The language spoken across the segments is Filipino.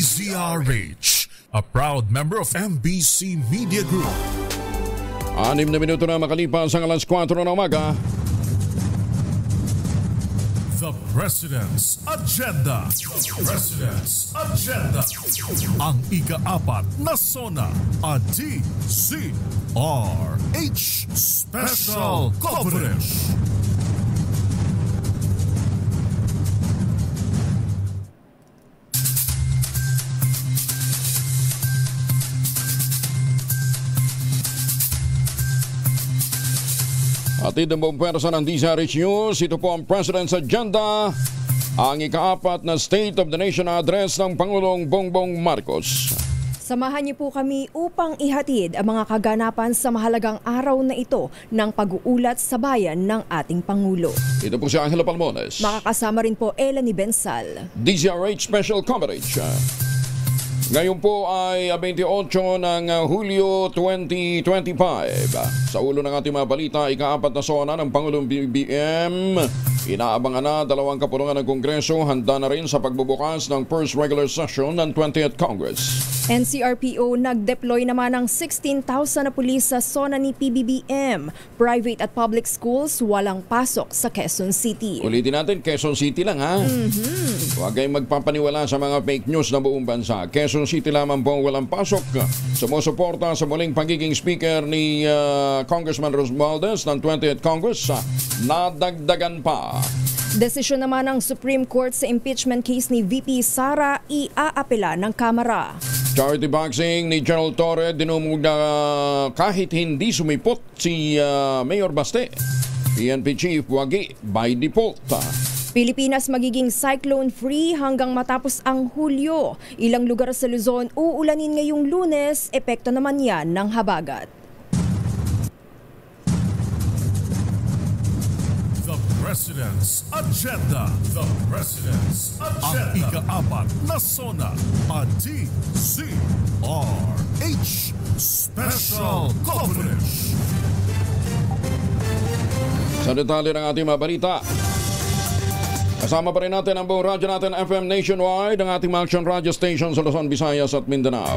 DZRH, a proud member of MBC Media Group. 6 na minuto na makalipas ang alas 4 ng umaga. The President's Agenda. The President's Agenda. Ang ika-4 na SONA, a DZRH Special Coverage. Atid ang buong pwersa ng DZRH News, ito po ang President's Agenda, ang ika-4 na State of the Nation address ng Pangulong Bongbong Marcos. Samahan niyo po kami upang ihatid ang mga kaganapan sa mahalagang araw na ito ng pag-uulat sa bayan ng ating Pangulo. Ito po si Angelo Palmones. Makakasama rin po Elanie Bensal. DZRH Special Coverage. Ngayon po ay 28 ng Hulyo 2025. Sa ulo ng ating mga balita, ika-4 na SONA ng Pangulong BBM. Inaabangan na 2 kapulungan ng Kongreso, handa na rin sa pagbubukas ng first regular session ng 20th Congress. NCRPO nag-deploy naman ng 16,000 na pulis sa SONA ni PBBM. Private at public schools walang pasok sa Quezon City. Ulitin natin, Quezon City lang ha. Huwag kayong magpapaniwala sa mga fake news na buong bansa. Quezon City lamang po walang pasok. Sumusuporta sa muling pagiging speaker ni Congressman Romualdez ng 20th Congress. Nadagdagan pa. Desisyon naman ng Supreme Court sa impeachment case ni VP Sara, iaapela ng Kamara. Charity boxing ni General Torre dinumog na kahit hindi sumipot si Mayor Baste. PNP Chief wagi by default. Pilipinas magiging cyclone-free hanggang matapos ang Hulyo. Ilang lugar sa Luzon uulanin ngayong Lunes, epekto naman yan ng habagat. The President's Agenda. The President's Agenda. Ang ika-4 na SONA, a DZRH Special Coverage. Sa detalye ng ating mga balita, kasama pa rin natin ang buong radyo natin FM nationwide, ang ating mga action radio station sa Luzon, Visayas at Mindanao.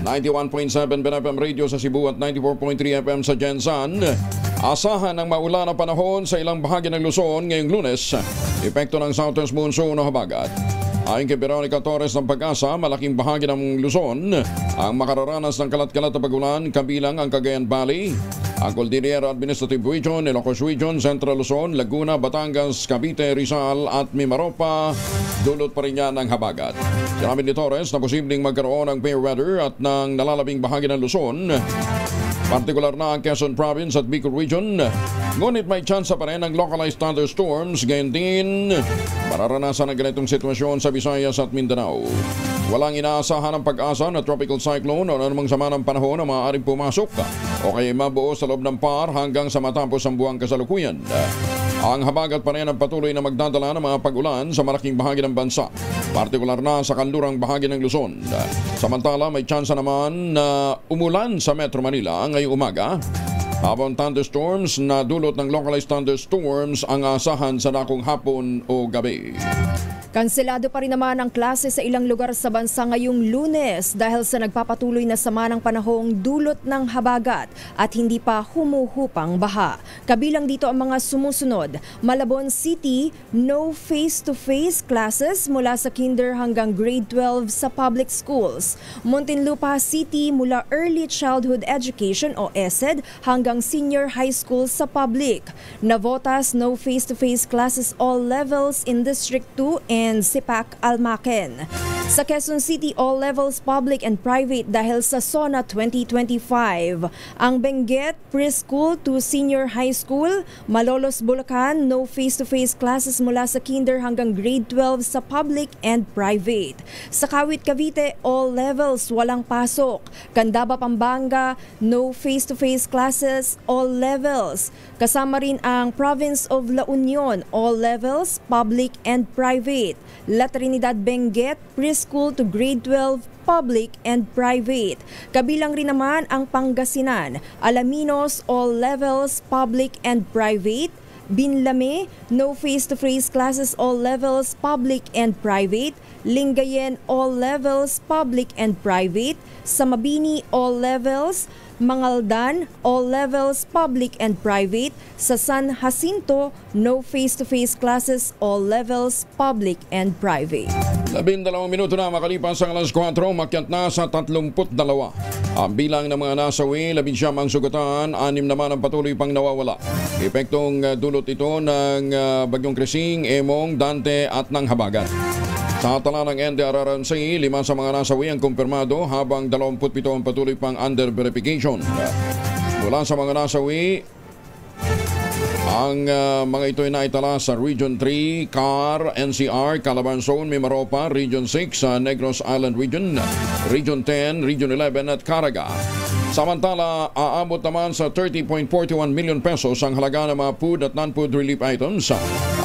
91.7 BNFM Radio sa Cebu at 94.3 FM sa Jensan. Asahan ng maulan na panahon sa ilang bahagi ng Luzon ngayong Lunes, epekto ng southwest monsoon o habagat. Ayon kay Veronica Torres ng Pag-asa, malaking bahagi ng Luzon ang makararanas ng kalat-kalat na pag-ulan, kabilang ang Cagayan Valley, ang Cordillera Administrative Region, Ilocos Region, Central Luzon, Laguna, Batangas, Cavite, Rizal at Mimaropa. Dulot pa rin yan ng habagat. Sinabi ni Torres na posibleng magkaroon ng fair weather at ng nalalabing bahagi ng Luzon, partikular na ang Quezon Province at Bicol Region. Ngunit may tsansa pa rin ng localized thunderstorms, gayon din mararanasan ang ganitong sitwasyon sa Visayas at Mindanao. Walang inaasahan ng Pag-asa na tropical cyclone o anumang sama ng panahon na maaaring pumasok o kaya mabuo sa loob ng PAR hanggang sa matapos ang buwang kasalukuyan. Ang habagat pa rin ang patuloy na magdadala ng mga pag-ulan sa malaking bahagi ng bansa, partikular na sa kanlurang bahagi ng Luzon. Samantala, may tsansa naman na umulan sa Metro Manila ngayong umaga, habang thunderstorms na dulot ng localized thunderstorms ang asahan sa dakong hapon o gabi. Kanselado pa rin naman ang klase sa ilang lugar sa bansa ngayong Lunes dahil sa nagpapatuloy na sama ng panahong dulot ng habagat at hindi pa humuhupang baha. Kabilang dito ang mga sumusunod: Malabon City, no face-to-face classes mula sa kinder hanggang grade 12 sa public schools. Muntinlupa City, mula early childhood education o ESED hanggang senior high school sa public. Navotas, no face-to-face classes all levels in District 2 and Sipak Almaken. Sa Quezon City, all levels public and private dahil sa SONA 2025. Ang Benguet, preschool to senior high school. Malolos, Bulacan, no face-to-face classes mula sa kinder hanggang grade 12 sa public and private. Sa Kawit, Cavite, all levels walang pasok. Candaba, Pampanga, no face-to-face classes, all levels. Kasama rin ang Province of La Union, all levels, public and private. La Trinidad, Benguet, preschool to grade 12, public and private. Kabilang rin naman ang Pangasinan, Alaminos, all levels, public and private. Binlame, no face-to-face classes all levels, public and private. Lingayen, all levels, public and private. Sa Mabini, all levels. Mangaldan, all levels, public and private. Sa San Jacinto, no face-to-face classes, all levels, public and private. 12 minuto na makalipas ang alas 4, makyat na sa 32. Ang bilang ng mga nasawi, 11 ang sugatan, 6 naman ang patuloy pang nawawala. Epektong dulot ito ng Bagyong Krising, Emong, Dante at ng Habagat. Sa tala ng NDRRMC, 5 sa mga nasawi ang kumpirmado habang 27 ang patuloy pang under verification. Mula sa mga nasawi, ang mga ito ay naitala sa Region 3, CAR, NCR, Calabarzon Zone, Mimaropa, Region 6, Negros Island Region, Region 10, Region 11 at Caraga. Samantala, aabot naman sa 30.41 million pesos ang halaga ng mga food at non-food relief items.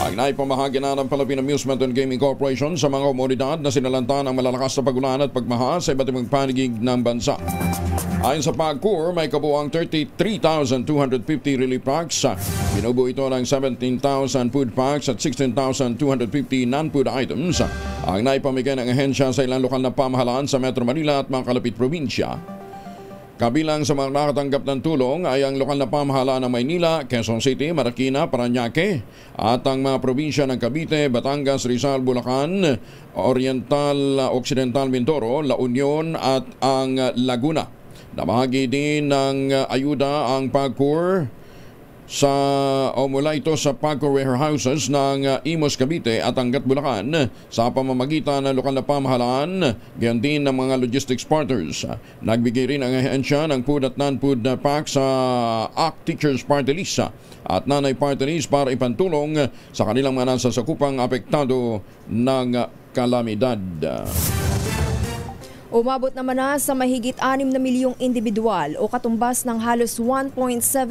Ang naipamahagi na ng Philippine Amusement and Gaming Corporation sa mga komunidad na sinalanta ng malalakas na pagulan at pagmaha sa iba't ibang paligid ng bansa. Ayon sa PAGCOR, may kabuuang 33,250 relief packs. Binubuo ito ng 17,000 food packs at 16,250 non-food items. Ang naipamigay ng ahensya sa ilang lokal na pamahalaan sa Metro Manila at mga kalapit probinsya. Kabilang sa mga nakatanggap ng tulong ay ang lokal na pamahalaan ng Maynila, Quezon City, Marikina, Parañaque at ang mga probinsya ng Cavite, Batangas, Rizal, Bulacan, Oriental, Occidental Mindoro, La Union at ang Laguna. Nabahagi din ng ayuda ang PAGCOR mula ito sa PAGCOR warehouses ng Imus, Cavite at Angat, Bulacan sa pamamagitan ng lokal na pamahalaan, gayon din ng mga logistics partners. Nagbigay rin ang ahensya ng food at non-food packs sa ACT Teachers Party List at Nanay Party List para ipantulong sa kanilang mga nasasakupang apektado ng kalamidad. Umabot naman na sa mahigit 6 na milyong individual o katumbas ng halos 1.7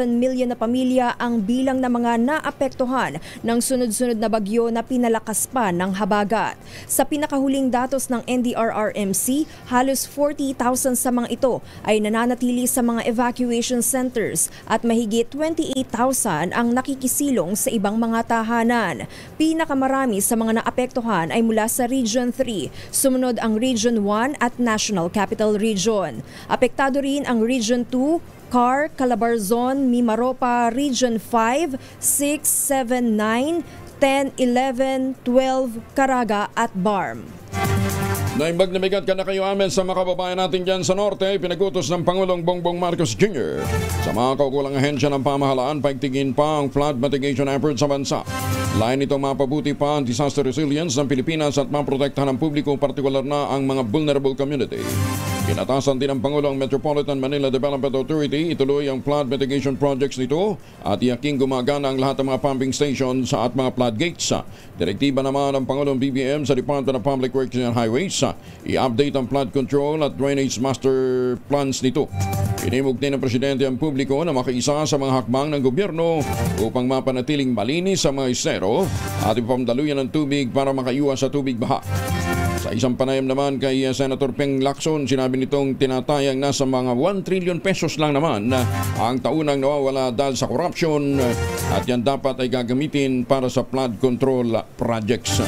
milyon na pamilya ang bilang ng mga naapektuhan ng sunod-sunod na bagyo na pinalakas pa ng habagat. Sa pinakahuling datos ng NDRRMC, halos 40,000 sa mga ito ay nananatili sa mga evacuation centers at mahigit 28,000 ang nakikisilong sa ibang mga tahanan. Pinakamarami sa mga naapektuhan ay mula sa Region 3, sumunod ang Region 1 at National Capital Region. Apektado rin ang Region 2, CAR, Calabarzon, Mimaropa, Region 5, 6, 7, 9, 10, 11, 12, Caraga at BARM. Naimbag na bigat ka na kayo amin sa mga kababayan natin dyan sa Norte, pinagutos ng Pangulong Bongbong Marcos Jr. Sa mga kaukulang ahensya ng pamahalaan, paigtingin pa ang flood mitigation effort sa bansa. Lain ito mapabuti pa ang disaster resilience ng Pilipinas at maprotektahan ng publiko, partikular na ang mga vulnerable community. Kinatasan din ng Pangulo ang Metropolitan Manila Development Authority ituloy ang flood mitigation projects nito at iyaking gumagana ang lahat ng mga pumping stations at mga floodgates. Direktiba naman ng Pangulong BBM sa Department of Public Works and Highways i-update ang flood control at drainage master plans nito. Inimug din ng Presidente ang publiko na makiisa sa mga hakbang ng gobyerno upang mapanatiling malinis sa mga estero at ipamdaluyan ng tubig para makaiwas sa tubig baha. Sa isang panayam naman kay Senator Peng Lacson, sinabi nitong tinatayang nasa mga 1 trillion pesos lang naman ang taunang nawawala dahil sa corruption at yan dapat ay gagamitin para sa flood control projects.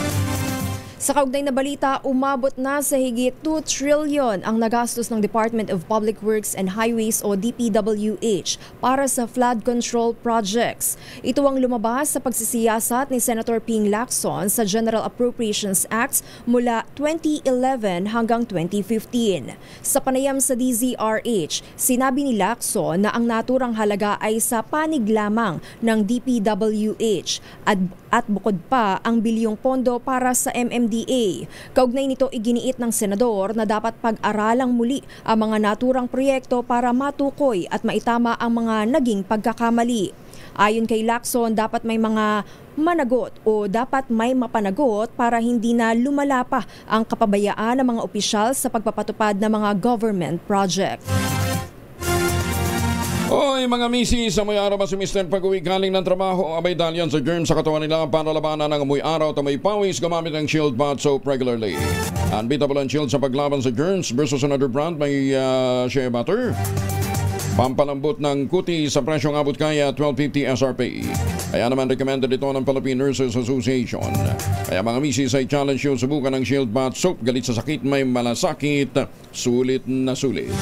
Sa kaugnay na balita, umabot na sa higit 2 trillion ang nagastos ng Department of Public Works and Highways o DPWH para sa flood control projects. Ito ang lumabas sa pagsisiyasat ni Senator Ping Lacson sa General Appropriations Acts mula 2011 hanggang 2015. Sa panayam sa DZRH, sinabi ni Lacson na ang naturang halaga ay sa panig lamang ng DPWH at bukod pa ang bilyong pondo para sa MMDA. Kaugnay nito, iginiit ng senador na dapat pag-aralang muli ang mga naturang proyekto para matukoy at maitama ang mga naging pagkakamali. Ayon kay Lacson, dapat may mga managot o dapat may mapanagot para hindi na lumala pa ang kapabayaan ng mga opisyal sa pagpapatupad ng mga government project. Oy mga misi, sa may araw ba si Mr. pag-uwi galing ng trabaho, abay dalyan sa germ sa katawan nila para labanan ng amoy araw at may pawis gamamit ng Shield Bath Soap regularly. Unbeatable ang Shield sa paglaban sa germs versus another brand may shea butter. Pampalambot ng kuti sa presyong abot kaya 12.50 SRP. Kaya naman recommended ito ng Philippine Nurses Association. Kaya mga misis ay challenge yung subukan ng Shield Bath Soap. Galit sa sakit, may malasakit, sulit na sulit.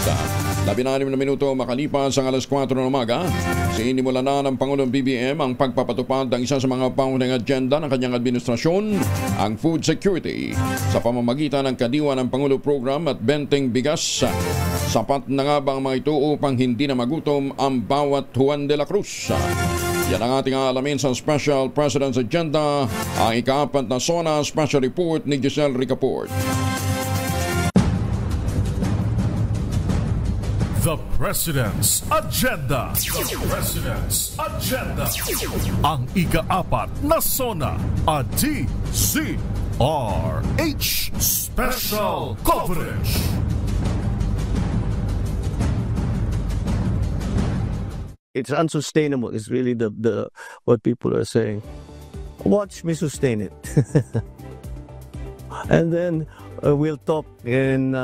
16 na minuto makalipas ang alas 4 ng umaga, sinimula na ng Pangulong BBM ang pagpapatupad ng isa sa mga pangunahing agenda ng kanyang administrasyon, ang food security, sa pamamagitan ng Kadiwa ng Pangulo Program at Benteng Bigas. Sapat na nga ba ang mga ito upang hindi na magutom ang bawat Juan de la Cruz? Yan ang ating alamin sa Special President's Agenda, ang ika-4 na SONA Special Report ni Giselle Ricaport. The President's Agenda. The President's Agenda. Ang ika-4 na SONA a DZRH Special Coverage. It's unsustainable. It's really the what people are saying. Watch me sustain it. And then we'll talk in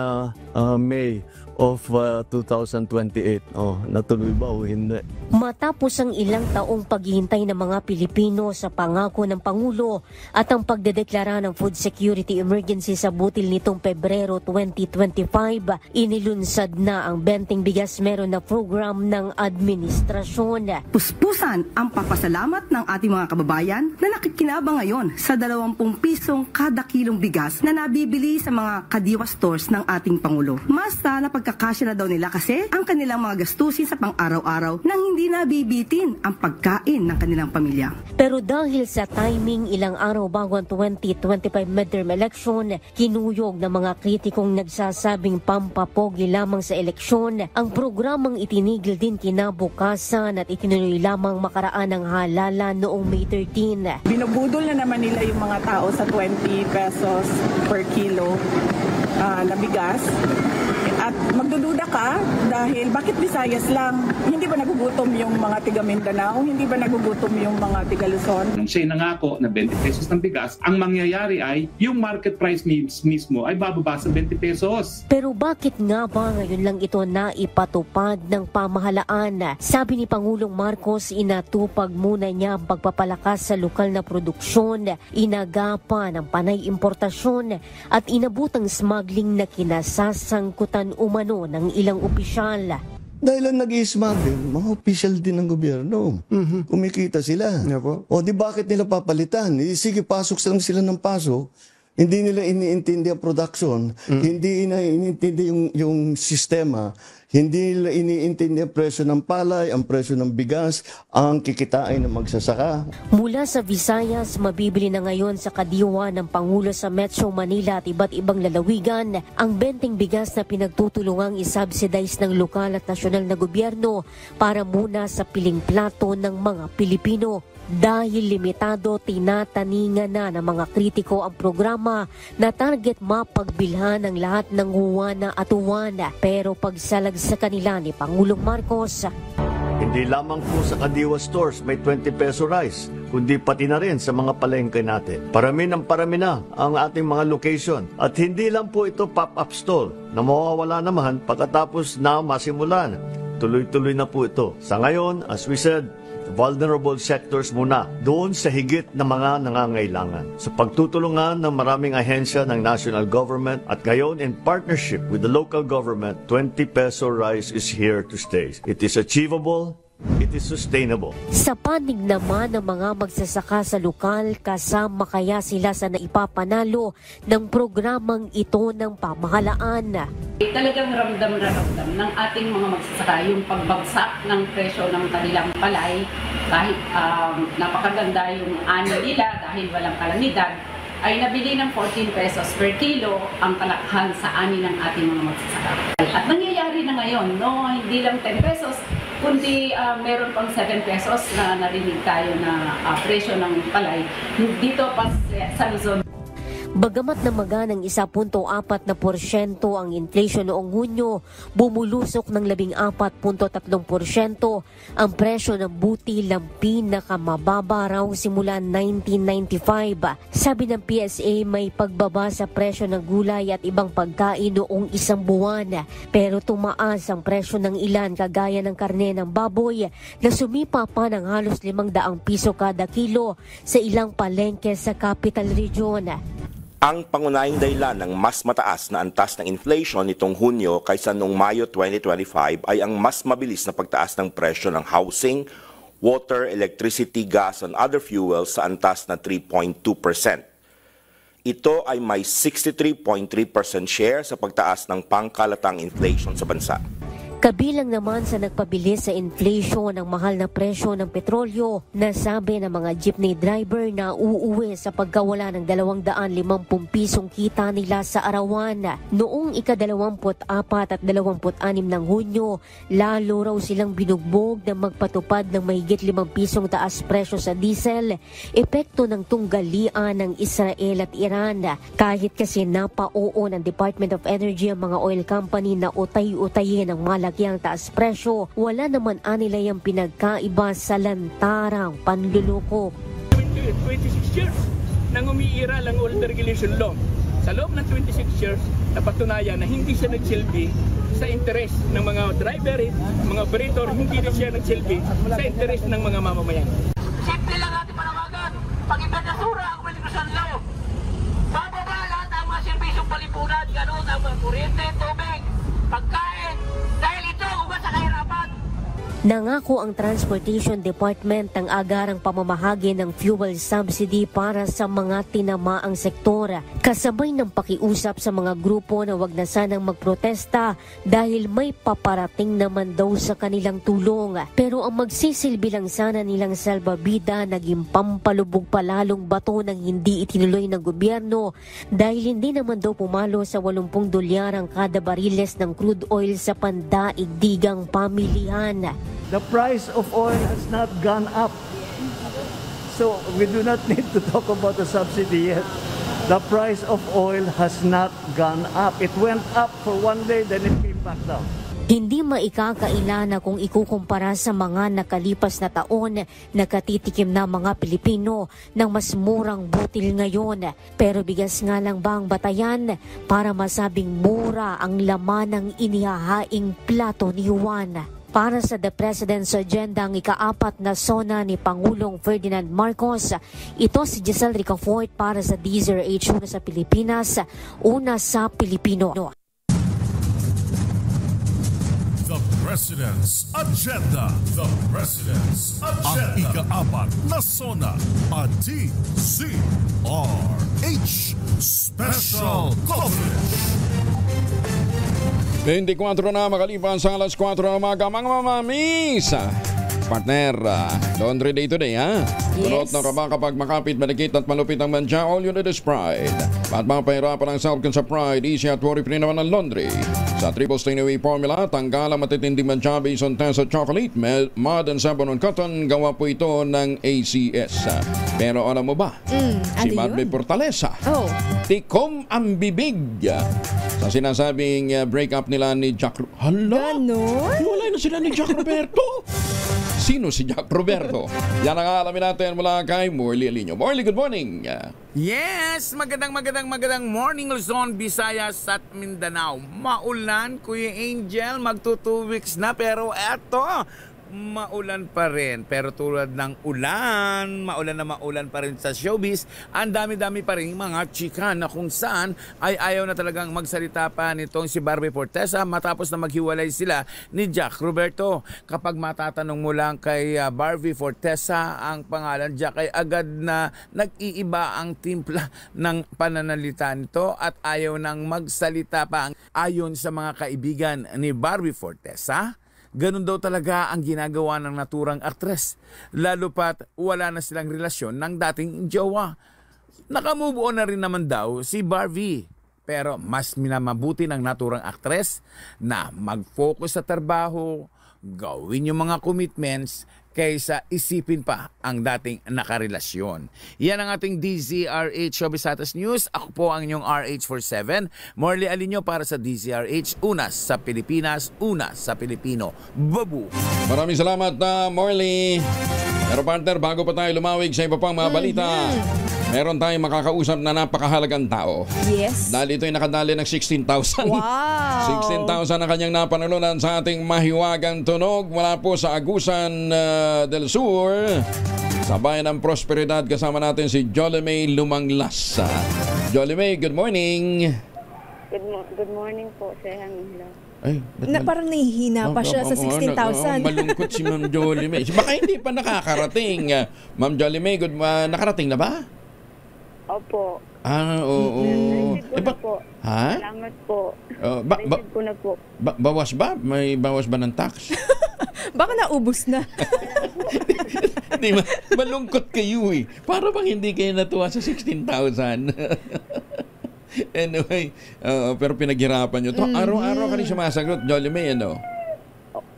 May of 2028. Natuloy ba o hindi? Matapos ang ilang taong paghihintay ng mga Pilipino sa pangako ng Pangulo at ang pagdedeklara ng food security emergency sa butil nitong Pebrero 2025, inilunsad na ang Benteng Bigas Meron na program ng administrasyon. Puspusan ang papasalamat ng ating mga kababayan na nakikinabang ngayon sa 20 pisong kada kilong bigas na nabibili sa mga Kadiwa stores ng ating Pangulo. Mas napagkakasya na daw nila kasi ang kanilang mga gastusin sa pang-araw-araw nang hindi nabibitin ang pagkain ng kanilang pamilya. Pero dahil sa timing ilang araw bago ang 2025 midterm election, kinuyog ng mga kritikong nagsasabing pampapogi lamang sa eleksyon, ang programang itinigil din kinabukasan at itinuloy lamang makaraan ng halala noong May 13. Binubudol na naman nila yung mga tao sa 20 pesos per kilo na bigas. At magdududa ka dahil bakit Visayas lang? Hindi ba nagugutom yung mga tiga Mindanao? Hindi ba nagugutom yung mga tiga Luzon? Nung siya nangako na 20 pesos ng bigas, ang mangyayari ay yung market price mismo ay bababa sa 20 pesos. Pero bakit nga ba ngayon lang ito na ipatupad ng pamahalaan? Sabi ni Pangulong Marcos, inatupag muna niya ang pagpapalakas sa lokal na produksyon, inagapan ang panay importasyon at inabutang smuggling na kinasasangkutan umano ng ilang opisyal. Dahil ang nag-i-smuggle, mga opisyal din ng gobyerno. Kumikita sila. O di bakit nila papalitan? Sige, pasok lang sila ng pasok. Hindi nila iniintindi ang production. Hindi nila iniintindi yung sistema. Hindi nila iniintindi ang presyo ng palay, ang presyo ng bigas, ang kikitain ng magsasaka. Mula sa Visayas, mabibili na ngayon sa Kadiwa ng Pangulo sa Metro Manila at iba't ibang lalawigan ang Benteng Bigas na pinagtutulungang isubsidize ng lokal at nasyonal na gobyerno para muna sa piling plato ng mga Pilipino. Dahil limitado, tinataningan na ng mga kritiko ang programa na target mapagbilhan ng lahat ng huwana at uwana. Pero pagsalag sa kanila ni Pangulong Marcos, Hindi lamang po sa Kadiwa stores may 20 peso rice, kundi pati na rin sa mga palengke natin. Parami na ang ating mga location. At hindi lang po ito pop-up store na mawawala naman pagkatapos na masimulan. Tuloy-tuloy na po ito. Sa ngayon, as we said, vulnerable sectors muna, doon sa higit na mga nangangailangan. Sa pagtutulungan ng maraming ahensya ng national government at ngayon in partnership with the local government, 20 peso rice is here to stay. It is achievable. It is sustainable. Sa panig naman ng mga magsasaka sa lokal, kasama kaya sila sa naipapanalo ng programang ito ng pamahalaan. Talagang ramdam ng ating mga magsasaka yung pagbagsak ng presyo ng kanilang palay kahit napakaganda yung ani nila dahil walang kalamidad, ay nabili ng 14 pesos per kilo ang kalakhan sa ani ng ating mga magsasaka. At nangyayari na ngayon, no, hindi lang 10 pesos, kundi meron pang 7 pesos na narinig tayo na presyo ng palay dito pa sa Luzon. Bagamat namaga ng 1.4% ang inflation noong Hunyo, bumulusok ng 14.3% ang presyo ng butil ng pinakamababa raw simula 1995. Sabi ng PSA, may pagbaba sa presyo ng gulay at ibang pagkain noong isang buwan. Pero tumaas ang presyo ng ilan kagaya ng karne ng baboy na sumipa pa ng halos 500 piso kada kilo sa ilang palengke sa Capital Region. Ang pangunahing dahilan ng mas mataas na antas ng inflation nitong Hunyo kaysa noong Mayo 2025 ay ang mas mabilis na pagtaas ng presyo ng housing, water, electricity, gas, and other fuels sa antas na 3.2%. Ito ay may 63.3% share sa pagtaas ng pangkalatang inflation sa bansa. Kabilang naman sa nagpabilis sa inflation ang mahal na presyo ng petrolyo, nasabi ng mga jeepney driver na uuwi sa pagkawala ng 250 pisong kita nila sa arawan. Noong ika-24 at 26 ng Hunyo, lalo raw silang binugbog na magpatupad ng mahigit 5 pisong taas presyo sa diesel, epekto ng tunggalian ng Israel at Iran. Kahit kasi napao ng Department of Energy ang mga oil company na utay-utayin ang ang taas presyo, wala naman anila yung pinagkaiba sa lantarang panluloko. 26 years nang umiira lang oil regulation law. Sa loob ng 26 years, napatunayan na hindi siya nagsilbi sa interes ng mga driver, mga operator, hindi rin siya nagsilbi sa interes ng mga mamamayan. Simple lang natin panawagan, pag-ibadasura ang oil regulation law. Bababa lahat ang mga serbisyong palipunan, gano'n ang mga kuryente, tubig, pagkain, dahil ito ugat sa kahirapan. Nangako ang Transportation Department ng agarang pamamahagi ng fuel subsidy para sa mga tinamaang sektor, kasabay ng pakiusap sa mga grupo na wag na sanang magprotesta dahil may paparating naman daw sa kanilang tulong. Pero ang magsisilbi lang sana nilang salbabida naging pampalubog palalong bato ng hindi itinuloy ng gobyerno dahil hindi naman daw pumalo sa $80 ang kada bariles ng crude oil sa pandaigdigang pamilihan. The price of oil has not gone up. So we do not need to talk about the subsidy yet. The price of oil has not gone up. It went up for one day, then it came back down. Hindi maikakaila na kung ikukumpara sa mga nakalipas na taon, nakatitikim na mga Pilipino ng mas murang butil ngayon. Pero bigas nga lang ba ang batayan para masabing mura ang laman ng inihahaing plato ni Juan? Para sa The President's Agenda, ang ika-4 na sona ni Pangulong Ferdinand Marcos. Ito si Giselle Ricafort para sa DZRH, una sa Pilipinas, una sa Pilipino. The President's Agenda. The President's Agenda. Ang ika-4 na sona, a DZRH Special Coverage. 24 na makalipas sa alas 4 ng umaga, mga mamamis. Partner, Laundry Day today, ha? Yes. Tulot na ka ba kapag makapit, malikit at malupit ang manja, all you need is Pride. At mapahirapan ang self-con sa Pride, easy at worry-free naman ang laundry. Sa Triple Stain Away Formula, tanggal ang matitinding manja based on Tessa Chocolate, Mud and Sabon on Cotton, gawa po ito ng ACS. Pero alam mo ba, si Mad may Fortaleza, tikom ang bibig. Sa sinasabing breakup nila ni Jack... Hala! Hiwalay na sila ni Jack Roberto! Sino si Jack Roberto? Yan ang alamin natin mula kay Morley Alinio. Morley, good morning! Yes! Magandang morning Luzon, Visayas at Mindanao. Maulan, Kuya Angel, magto 2 weeks na pero eto, maulan pa rin. Pero tulad ng ulan, maulan pa rin sa showbiz, ang dami-dami pa rin mga chika na kung saan ay ayaw na talagang magsalita pa nitong si Barbie Fortesa matapos na maghiwalay sila ni Jack Roberto. Kapag matatanong mo lang kay Barbie Fortesa ang pangalan Jack, ay agad na nag-iiba ang timpla ng pananalita nito at ayaw nang magsalita pa. Ayon sa mga kaibigan ni Barbie Fortesa, ganun daw talaga ang ginagawa ng naturang aktres, lalo pat wala na silang relasyon ng dating jowa. Nakamove on na rin naman daw si Barbie, pero mas minamabuti ng naturang aktres na mag-focus sa trabaho, gawin yung mga commitments kaysa isipin pa ang dating nakarelasyon. Yan ang ating DZRH Showbiz Status News. Ako po ang inyong RH47. Morley Alinyo para sa DZRH. Una sa Pilipinas, una sa Pilipino. Babu! Maraming salamat na Morley. Pero partner, bago pa tayo lumawig sa iba pang mga balita, meron tayong makakausap na napakahalagang tao. Yes. Dahil ito ay nakadali ng 16,000. Wow! 16,000 ang kanyang napanalunan sa ating mahiwagang tunog mula po sa Agusan del Sur. Sa bayan ng Prosperidad, kasama natin si Jolimay Lumanglas. Jolimay, good morning. Good morning po, Sir Angelo. Ay, parang nahihina pa siya sa 16,000. Malungkot si Ma'am Jolimay. Baka hindi pa nakakarating. Ma'am Jolimay, nakarating na ba? Opo. Oo. Receive ko na po. Ha? Salamat po. Receive ko na po. Bawas ba? May bawas ba ng tax? Baka naubos na. Di ba? Malungkot kayo eh. Para bang hindi kayo natuwa sa 16,000? Anyway, pero pinaghirapan nyo. Araw-araw ka rin sumasagot, Jolimay, ano?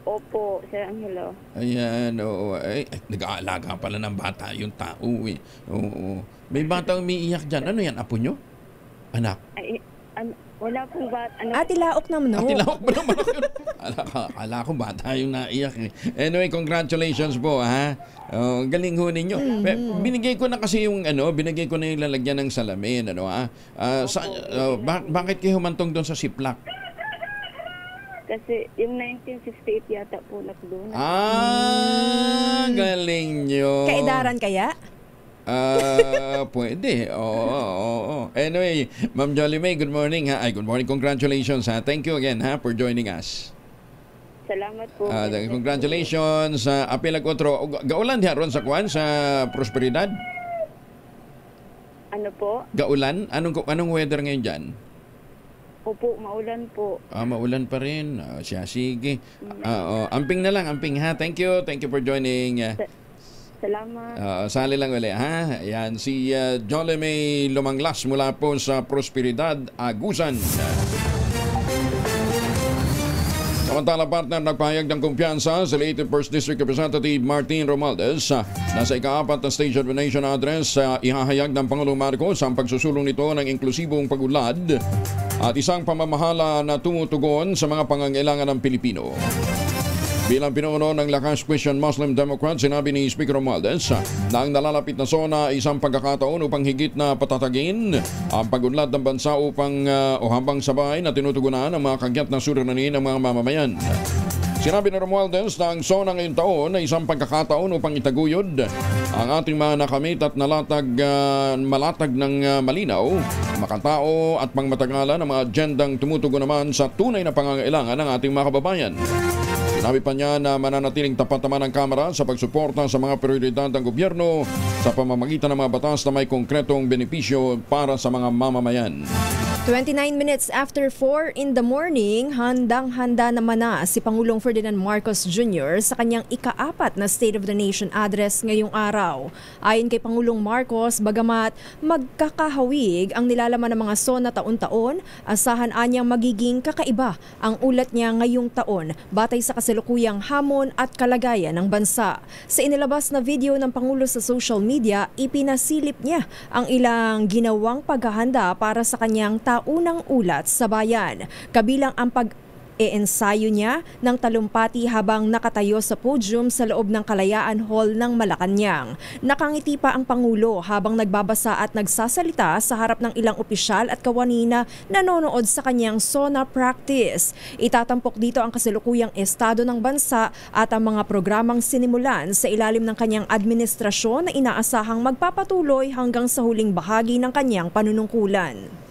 Opo, Sir Angelo. Ayan, oo. Ay, nag-aalaga pala ng bata yung tao eh. Oo. May batang umiiyak dyan. Ano yan, apo nyo? Anak? Ay, wala pong bata. Ate Laok naman, no? Ate Laok ba naman? Ala ko bata yung naiyak eh. Anyway, congratulations po, ha? Galing ho ninyo. Binigay ko na kasi yung binigay ko na yung lalagyan ng salamin, ha? Bakit kayo humantong doon sa Siplak? Kasi yung 1968 yata po nakdoon. Galing nyo. Kaedaran kaya? Pwede. Oo. Anyway, Ma'am Jolimay, good morning, ha? Good morning. Congratulations, ha? Thank you again, ha, for joining us. Salamat po. Congratulations sa Apilag Otro. Gaulan diha ron sa Kwan sa Prosperidad? Ano po? Gaulan? Anong weather ngayon diyan? Opo, maulan po. Maulan pa rin. Sige. Amping na lang, amping, ha? Thank you for joining. Salamat. Sali lang ulit, ha? Yan, si Jolimay Lumanglas mula po sa Prosperidad, Agusan. Samantala, partner, nagpahayag ng kumpiyansa sa Leyte 1st District Representative Martin Romualdez na sa ika-4 na stage of the nation address ihahayag ng Pangulong Marcos ang pagsusulong nito ng inklusibong pag-unlad at isang pamamahala na tumutugon sa mga pangangailangan ng Pilipino. Bilang pinuno ng Lakas Christian Muslim Democrat, sinabi ni Speaker Romualdez na ang nalalapit na SONA ay isang pagkakataon upang higit na patatagin ang pag-unlad ng bansa upang habang sabay na tinutugunan ang mga kagyat na suliranin ng mga mamamayan. Sinabi ni Romualdez na ang SONA ngayong taon ay isang pagkakataon upang itaguyod ang ating mga nakamit at malatag ng malinaw, makatao at pangmatagalan ng mga agendang tumutugon naman sa tunay na pangangailangan ng ating mga kababayan. Sinabi pa niya na mananatiling tapat naman ang Kamara sa pagsuporta sa mga prioridad ng gobyerno sa pamamagitan ng mga batas na may konkretong benepisyo para sa mga mamamayan. 29 minutes after 4 in the morning, handang-handa naman na si Pangulong Ferdinand Marcos Jr. sa kanyang ika-4 na State of the Nation address ngayong araw. Ayon kay Pangulong Marcos, bagamat magkakahawig ang nilalaman ng mga SONA taon-taon, asahan anyang magiging kakaiba ang ulat niya ngayong taon batay sa kasalukuyang hamon at kalagayan ng bansa. Sa inilabas na video ng Pangulo sa social media, ipinasilip niya ang ilang ginawang paghahanda para sa kanyang unang ulat sa bayan. Kabilang ang pag-eensayo niya ng talumpati habang nakatayo sa podium sa loob ng Kalayaan Hall ng Malacanang. Nakangiti pa ang Pangulo habang nagbabasa at nagsasalita sa harap ng ilang opisyal at kawani na nanonood sa kanyang SONA practice. Itatampok dito ang kasalukuyang estado ng bansa at ang mga programang sinimulan sa ilalim ng kanyang administrasyon na inaasahang magpapatuloy hanggang sa huling bahagi ng kanyang panunungkulan.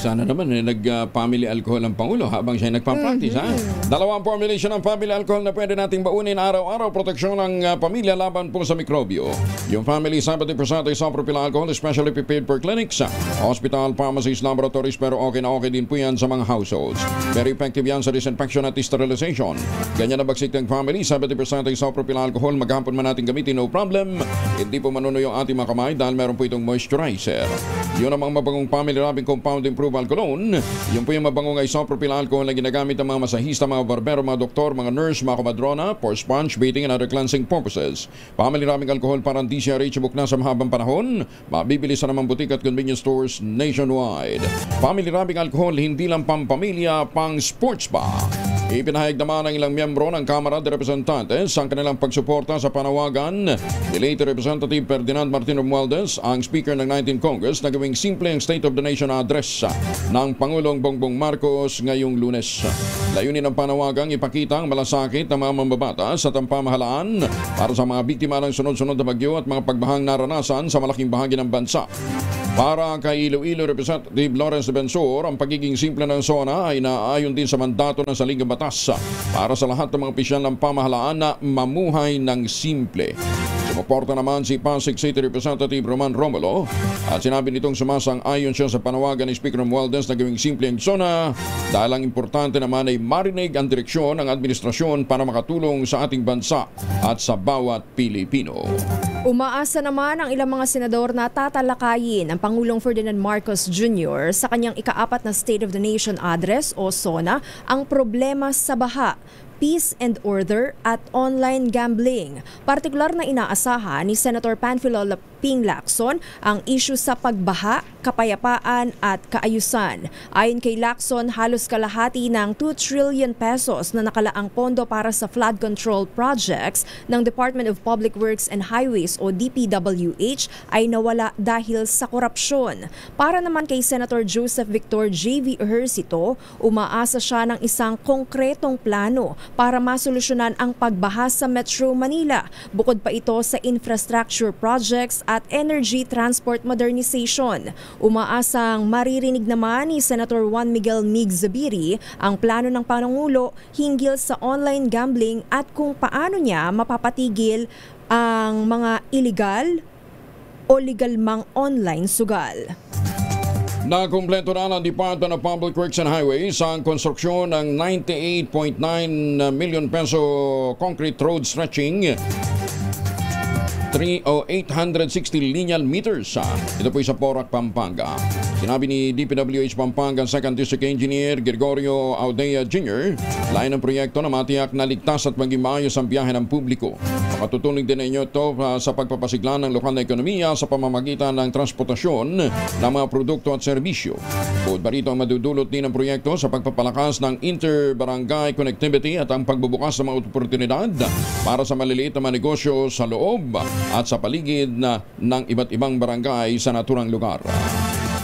Sana naman nag-family alcohol ang Pangulo habang siya nagpa-practice. Dalawang formulation ng family alcohol na pwede nating baunin araw-araw, proteksyon ng pamilya laban po sa mikrobyo. Yung family 70% isopropyl alcohol is specially prepared for clinics, hospital, pharmacies, laboratories, pero okay na okay din po yan sa mga households. Very effective yan sa disinfection at sterilization. Ganyan na bagsik ng family 70% isopropyl alcohol, maghapon man natin gamitin, no problem. Hindi po manuno yung ating mga kamay dahil meron po itong moisturizer. Yun ang mga mabagong family rubbing compound improvement Sandoval, Colon. Yung po yung mabangong isopropyl alcohol na ginagamit ng mga masahista, mga barbero, mga doktor, mga nurse, mga komadrona for sponge bathing and other cleansing purposes. Pamilyraming alcohol parang DCRH book na sa mahabang panahon. Mabibili sa namang butik at convenience stores nationwide. Pamilyraming alcohol hindi lang pampamilya, pang sports pa. Ipinahayag naman ng ilang miyembro ng Kamara de Representantes ang kanilang pagsuporta sa panawagan ni late Representative Ferdinand Martin Romualdez, ang Speaker ng 19th Congress, na gawing simple ang State of the Nation address ng Pangulong Bongbong Marcos ngayong Lunes. Layunin ng panawagang ipakita ang malasakit ng mga mambabatas at ang pamahalaan para sa mga biktima ng sunod-sunod na bagyo at mga pagbahang naranasan sa malaking bahagi ng bansa. Para kay Iloilo Representative Lawrence de Bensor, ang pagiging simple ng SONA ay naaayon din sa mandato ng Saligang Batas para sa lahat ng mga opisyal ng pamahalaan na mamuhay ng simple. Sumuporta naman si Pasig City Representative Roman Romulo at sinabi nitong sumasang-ayon siya sa panawagan ni Speaker Romualdez na gawing simple ang SONA dahil ang importante naman ay marinig ang direksyon ng administrasyon para makatulong sa ating bansa at sa bawat Pilipino. Umaasa naman ang ilang mga senador na tatalakayin ng Pangulong Ferdinand Marcos Jr. sa kanyang ika-4 na State of the Nation Address o SONA ang problema sa baha, peace and order at online gambling. Partikular na inaasahan ni Senator Panfilo Laping Lacson ang issue sa pagbaha, kapayapaan at kaayusan. Ayon kay Lacson, halos kalahati ng 2 trillion pesos na nakalaang pondo para sa flood control projects ng Department of Public Works and Highways o DPWH ay nawala dahil sa korupsyon. Para naman kay Senator Joseph Victor J.V. Ejercito, umaasa siya ng isang konkretong plano para masolusyonan ang pagbaha sa Metro Manila. Bukod pa ito sa infrastructure projects at energy transport modernization. Umaasang maririnig naman ni Senator Juan Miguel Mig Zubiri ang plano ng Pangulo hinggil sa online gambling at kung paano niya mapapatigil ang mga illegal o legal mang online sugal. Nakumpleto na ng Department of Public Works and Highways ang konstruksyon ng 98.9 million peso concrete road stretching 860 lineal meters. Ito po sa Porac, Pampanga. Sinabi ni DPWH Pampanga 2nd District Engineer Gregorio Audea Jr., lain ng proyekto na matiyak na ligtas at maging maayos ang biyahe ng publiko. Makatutulong din ninyo ito sa pagpapasigla ng lokal na ekonomiya sa pamamagitan ng transportasyon ng mga produkto at serbisyo. Bukod pa rito ang madudulot din ng proyekto sa pagpapalakas ng inter-barangay connectivity at ang pagbubukas ng mga oportunidad para sa maliliit na mga negosyo sa loob at sa paligid ng iba't ibang barangay sa naturang lugar.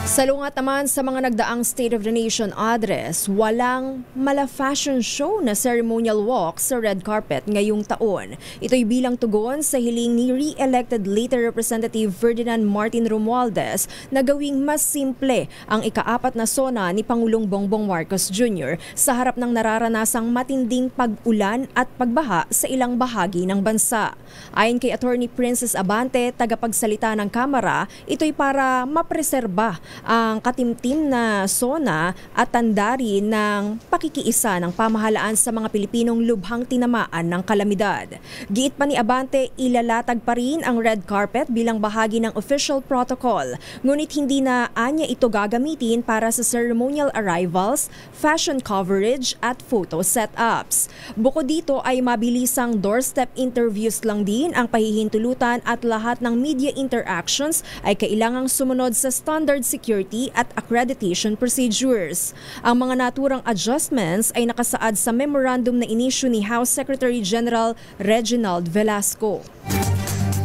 Salungat naman sa mga nagdaang State of the Nation address, walang mala-fashion show na ceremonial walk sa red carpet ngayong taon. Ito'y bilang tugon sa hiling ni re-elected later Representative Ferdinand Martin Romualdez na gawing mas simple ang ika-4 na SONA ni Pangulong Bongbong Marcos Jr. sa harap ng nararanasang matinding pag-ulan at pagbaha sa ilang bahagi ng bansa. Ayon kay Attorney Princess Abante, tagapagsalita ng Kamara, ito'y para mapreserba ang katimtim na SONA at tandari ng pakikiisa ng pamahalaan sa mga Pilipinong lubhang tinamaan ng kalamidad. Giit pa ni Abante, ilalatag pa rin ang red carpet bilang bahagi ng official protocol, ngunit hindi na anya ito gagamitin para sa ceremonial arrivals, fashion coverage at photo setups. Bukod dito ay mabilisang doorstep interviews lang din ang pahihintulutan at lahat ng media interactions ay kailangang sumunod sa standard security at accreditation procedures. Ang mga naturang adjustments ay nakasaad sa memorandum na inisyu ni House Secretary General Reginald Velasco.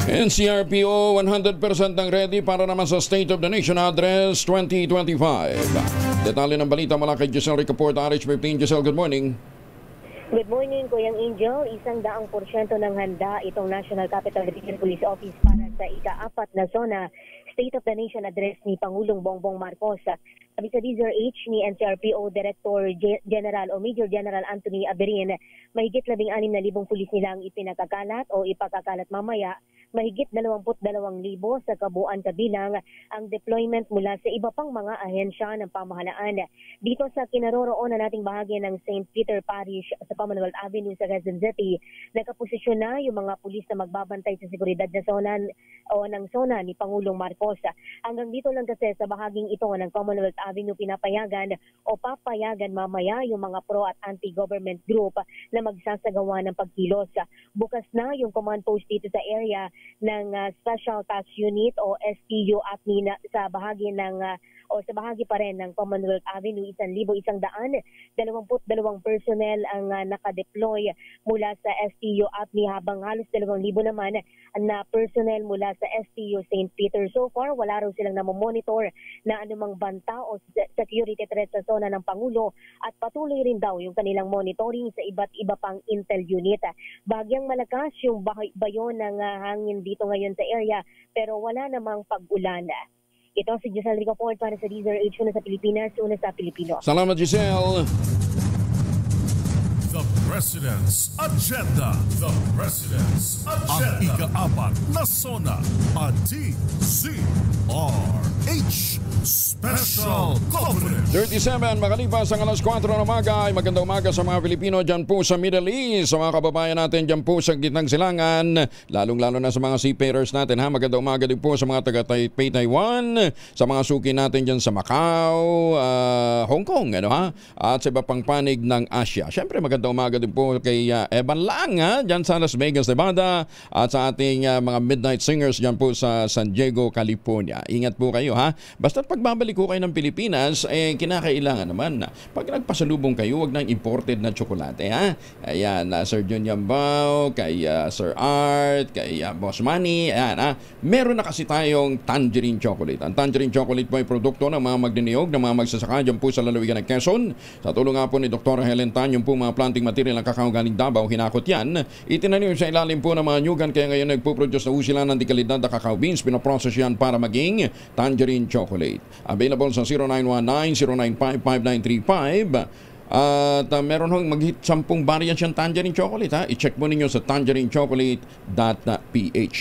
NCRPO 100% ng ready para naman sa State of the Nation Address 2025. Detalye ng balita mula kay Giselle Ricaport, RH15. Giselle, good morning. Good morning, Kuyang Angel. 100% ng handa itong National Capital Region Police Office para sa ika-4 na SONA State of the Nation Address ni Pangulong Bongbong Marcos. Sabi sa DZRH ni NCRPO Director General o Major General Anthony Aberin, mahigit 16,000 pulis nilang ipinagkakalat o ipagkakalat mamaya mahigit 22,000 sa kabuuan kabilang ang deployment mula sa iba pang mga ahensya ng pamahalaan. Dito sa kinaroroonan nating bahagi ng St. Peter Parish sa Commonwealth Avenue sa Quezon City, nakaposisyon na yung mga pulis na magbabantay sa seguridad na zona o ng zona ni Pangulong Marcos. Hanggang dito lang kasi sa bahaging ito ng Commonwealth Avenue pinapayagan o papayagan mamaya yung mga pro at anti-government group na magsasagawa ng pagkilos. Bukas na yung command post dito sa area ng Special Task Unit o STU at sa bahagi ng sa bahagi pa rin ng Commonwealth Avenue. 1,122 personnel ang nakadeploy mula sa STU APNI habang halos 2,000 naman na personnel mula sa STU St. Peter. So far, wala raw silang namomonitor na anumang banta o security threat sa zona ng Pangulo at patuloy rin daw yung kanilang monitoring sa iba't iba pang intel unit. Bagyang malakas yung bayon ng hangin dito ngayon sa area pero wala namang pag-ulan. Ito si Giselle Rico Ford para sa DZRH, una sa Pilipinas, una sa Pilipino. Salamat, Giselle. The President's Agenda. The President's Agenda. Ang ika-4 na SONA. A DZRH Special Coverage. 37 makalipas ang alas 4 ng umaga ay magandang umaga sa mga Pilipino dyan po sa Middle East, sa mga kababayan natin dyan po sa gitnang silangan, lalong-lalo na sa mga seafarers natin ha. Magandang umaga din po sa mga taga-Taipei, Taiwan, sa mga suki natin dyan sa Macau, Hong Kong, at sa iba pang panig ng Asia. Siyempre magandang umaga din po kay Evan Lang dyan sa Las Vegas, Nevada, at sa ating mga midnight singers dyan po sa San Diego, California. Ingat po kayo ha. Basta pagbabalik ko kayo ng Pilipinas, kinakailangan naman na pag nagpasalubong kayo, wag nang imported na tsokolate ha. Ayan, Sir John Yambao, kay Sir Art, kay Boss Manny, ayan ha. Meron na kasi tayong tangerine chocolate. Ang tangerine chocolate po ay produkto ng mga magniniyog, ng mga magsasaka dyan po sa lalawigan ng Quezon. Sa tulong nga po ni Dr. Helen Tan, yung po mga planting material ng kakao galing Davao, hinakot yan. Itinanim sa ilalim po ng mga nyugan, kaya ngayon nagpo-produce na sila ng dekalidad na kakao beans. Pinoprocess yan para maging tangerine chocolate. Available sa 0919-095-5935. At meron hong mag-hit 10 variants yung tangerine chocolate ha. I-check mo ninyo sa tangerinechocolate.ph.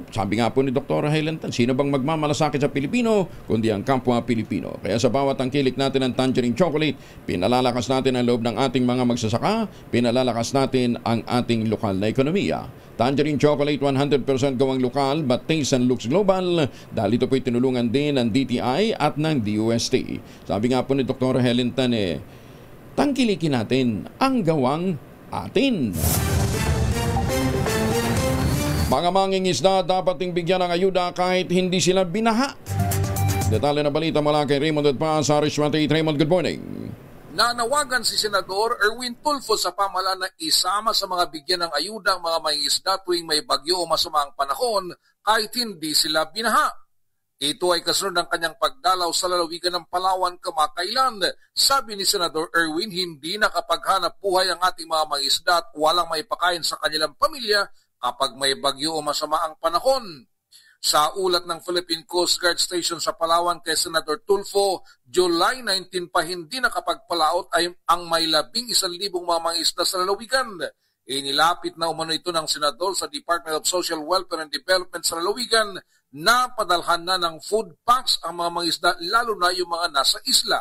Sabi nga po ni Dr. Helen Tan, sino bang magmamalasakit sa Pilipino kundi ang kapwa Pilipino. Kaya sa bawat tangkilik natin ng tangerine chocolate, pinalalakas natin ang loob ng ating mga magsasaka, pinalalakas natin ang ating lokal na ekonomiya. Tangerine chocolate 100% gawang lokal but taste and looks global dahil ito po'y tinulungan din ng DTI at ng DOST. Sabi nga po ni Dr. Helen Tan tangkilikin natin ang gawang atin. Mga mangingisda dapat ding bigyan ng ayuda kahit hindi sila binaha. Detalye na balita mula kay Raymond Adpa sa Richmond. Raymond, good morning. Nanawagan si Senador Erwin Tulfo sa pamahalaan na isama sa mga bigyan ng ayuda ang mga mangingisda tuwing may bagyo o masamang panahon kahit hindi sila binaha. Ito ay kasunod ng kanyang pagdalaw sa lalawigan ng Palawan kamakailan. Sabi ni Senador Erwin, hindi nakapaghanap buhay ang ating mga mangingisda at walang maipakain sa kanilang pamilya kapag may bagyo o masama ang panahon. Sa ulat ng Philippine Coast Guard Station sa Palawan kay Senator Tulfo, July 19 pa hindi nakapagpalaot ay ang may 11,000 mga mangingisda sa lalawigan. Inilapit na umano ito ng Senador sa Department of Social Welfare and Development sa lalawigan na padalhan na ng food packs ang mga mangingisda lalo na yung mga nasa isla.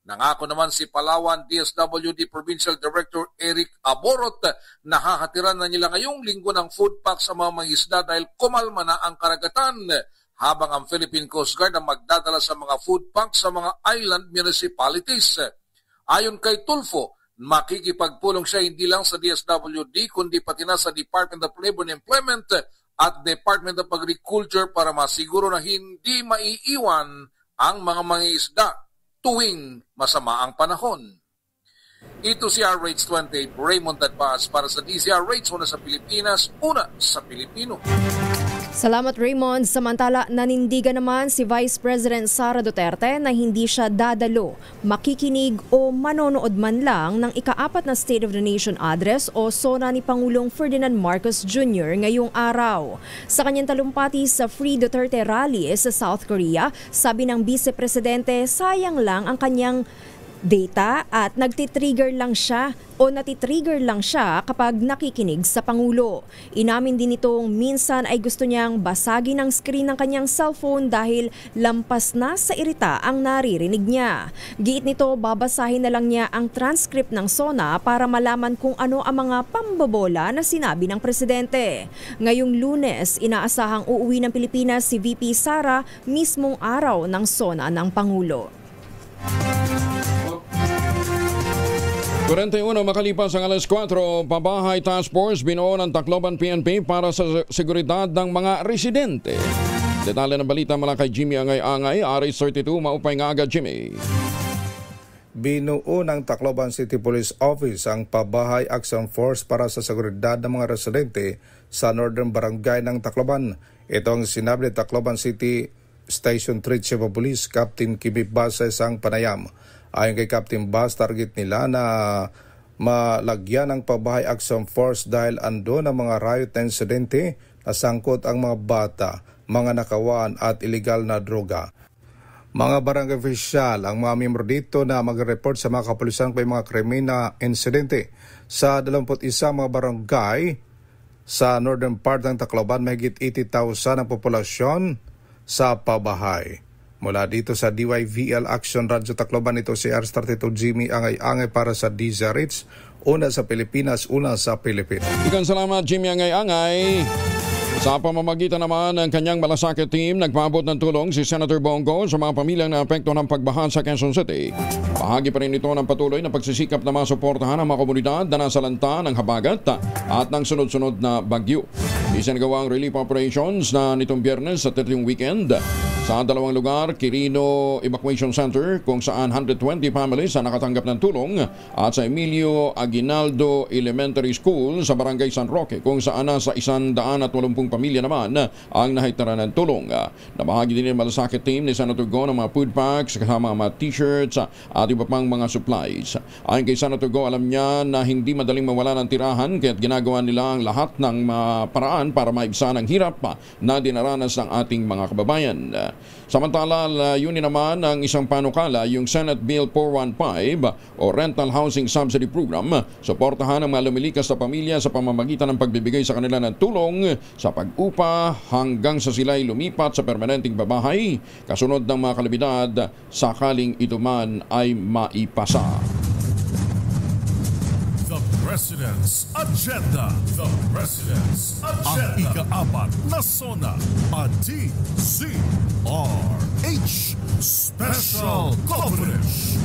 Nangako naman si Palawan DSWD Provincial Director Eric Aborot na hahatiran na nila ngayong linggo ng food packs sa mga mangingisda dahil kumalma na ang karagatan, habang ang Philippine Coast Guard ang magdadala sa mga food packs sa mga island municipalities. Ayon kay Tulfo, makikipagpulong siya hindi lang sa DSWD kundi pati na sa Department of Labor and Employment at Department of Agriculture para masiguro na hindi maiiwan ang mga mangingisda tuwing masama ang panahon. Ito si RH28 Raymond Advaz para sa DZRH, una sa Pilipinas, una sa Pilipino. Salamat Raymond. Samantala, nanindigan naman si Vice President Sara Duterte na hindi siya dadalo, makikinig o manonood man lang ng ika-4 na State of the Nation Address o SONA ni Pangulong Ferdinand Marcos Jr. ngayong araw. Sa kanyang talumpati sa Free Duterte Rally sa South Korea, sabi ng Vice Presidente sayang lang ang kanyang data at natitrigger lang siya kapag nakikinig sa Pangulo. Inamin din itong minsan ay gusto niyang basagin ang screen ng kanyang cellphone dahil lampas na sa irita ang naririnig niya. Giit nito, babasahin na lang niya ang transcript ng SONA para malaman kung ano ang mga pambobola na sinabi ng presidente. Ngayong Lunes, inaasahang uuwi ng Pilipinas si VP Sara mismong araw ng SONA ng Pangulo. 41 makalipas ang alas 4, Pabahay Task Force binuo ng Tacloban PNP para sa seguridad ng mga residente. Detalye ng balita mula kay Jimmy Angay-Angay, RH32, maupay nga agad Jimmy. Binuo ng Tacloban City Police Office ang Pabahay Action Force para sa seguridad ng mga residente sa Northern Barangay ng Tacloban. Ito ang sinabi ni Tacloban City Station 3 Chief of Police Captain Kimi Bases ang panayam. Ayon kay Captain Bass, target nila na malagyan ng Pabahay Action Force dahil ando ng mga riot na insidente na sangkot ang mga bata, mga nakawan at iligal na droga. Mga barangay official ang mga miyembro dito na mag-report sa mga kapulisan kay mga krimen na insidente. Sa 21 mga barangay sa northern part ng Tacloban, mahigit 80,000 ang populasyon sa Pabahay. Mula dito sa DYVL Action Radio Tacloban, ito si RH32 Jimmy Angay-Angay para sa DZRH. Una sa Pilipinas, una sa Pilipinas. Ikan salamat Jimmy Angay-Angay. Sa pamamagitan naman ng kanyang malasakit team, nagpaabot ng tulong si Senator Bongo sa mga pamilyang naapekto ng pagbaha sa Quezon City. Bahagi pa rin ito ng patuloy na pagsisikap na masuportahan ang mga komunidad na nasalanta ng habagat at ng sunod-sunod na bagyo. Isinagawa ang relief operations na nitong Biyernes sa 30 weekend sa dalawang lugar, Quirino Evacuation Center kung saan 120 families ang nakatanggap ng tulong at sa Emilio Aguinaldo Elementary School sa Barangay San Roque kung saan nasa 180 pamilya naman ang nahitara ng tulong. Nabahagi din ng malasakit team ni Senator Go ng mga food packs kasama mga t-shirts at iba pang mga supplies. Ayon kay Senator Go, alam niya na hindi madaling mawala ng tirahan kaya't ginagawa nila ang lahat ng paraan para maibsan ang hirap na dinaranas ng ating mga kababayan. Samantala, layunin naman ang isang panukala, yung Senate Bill 415 o Rental Housing Subsidy Program. Suportahan ang mga lumilikas na pamilya sa pamamagitan ng pagbibigay sa kanila ng tulong sa pag-upa hanggang sa sila'y lumipat sa permanenteng babahay kasunod ng mga kalidad sakaling ito man ay maipasa. The President's Agenda. The President's Agenda. Ang ika-4 na SONA at DZRH Special Coverage.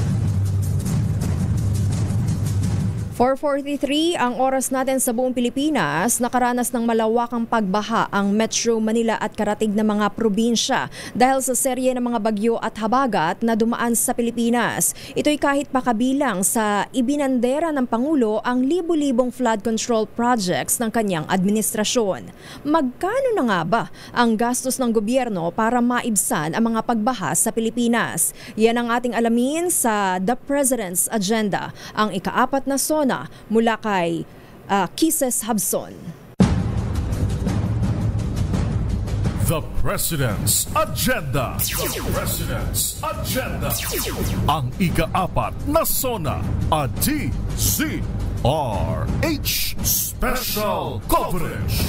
4:43 ang oras natin sa buong Pilipinas. Nakaranas ng malawakang pagbaha ang Metro Manila at karatig na mga probinsya dahil sa serye ng mga bagyo at habagat na dumaan sa Pilipinas. Ito'y kahit pakabilang sa ibinandera ng Pangulo ang libu-libong flood control projects ng kanyang administrasyon. Magkano na nga ba ang gastos ng gobyerno para maibsan ang mga pagbaha sa Pilipinas? Yan ang ating alamin sa The President's Agenda, ang ika-4 na SONA mula kay Kises Habson. The President's Agenda. The President's Agenda. Ang ika-4 na SONA at DZRH Special Coverage.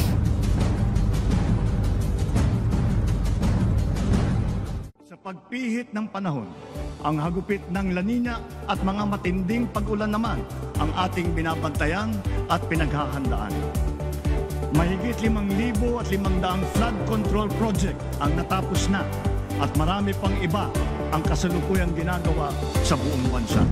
Sa pagpihit ng panahon, ang hagupit ng La Nina at mga matinding pag-ulan naman ang ating binabantayan at pinaghahandaan. Mahigit 5,500 flood control project ang natapos na at marami pang iba ang kasalukuyang ginagawa sa buong bansa.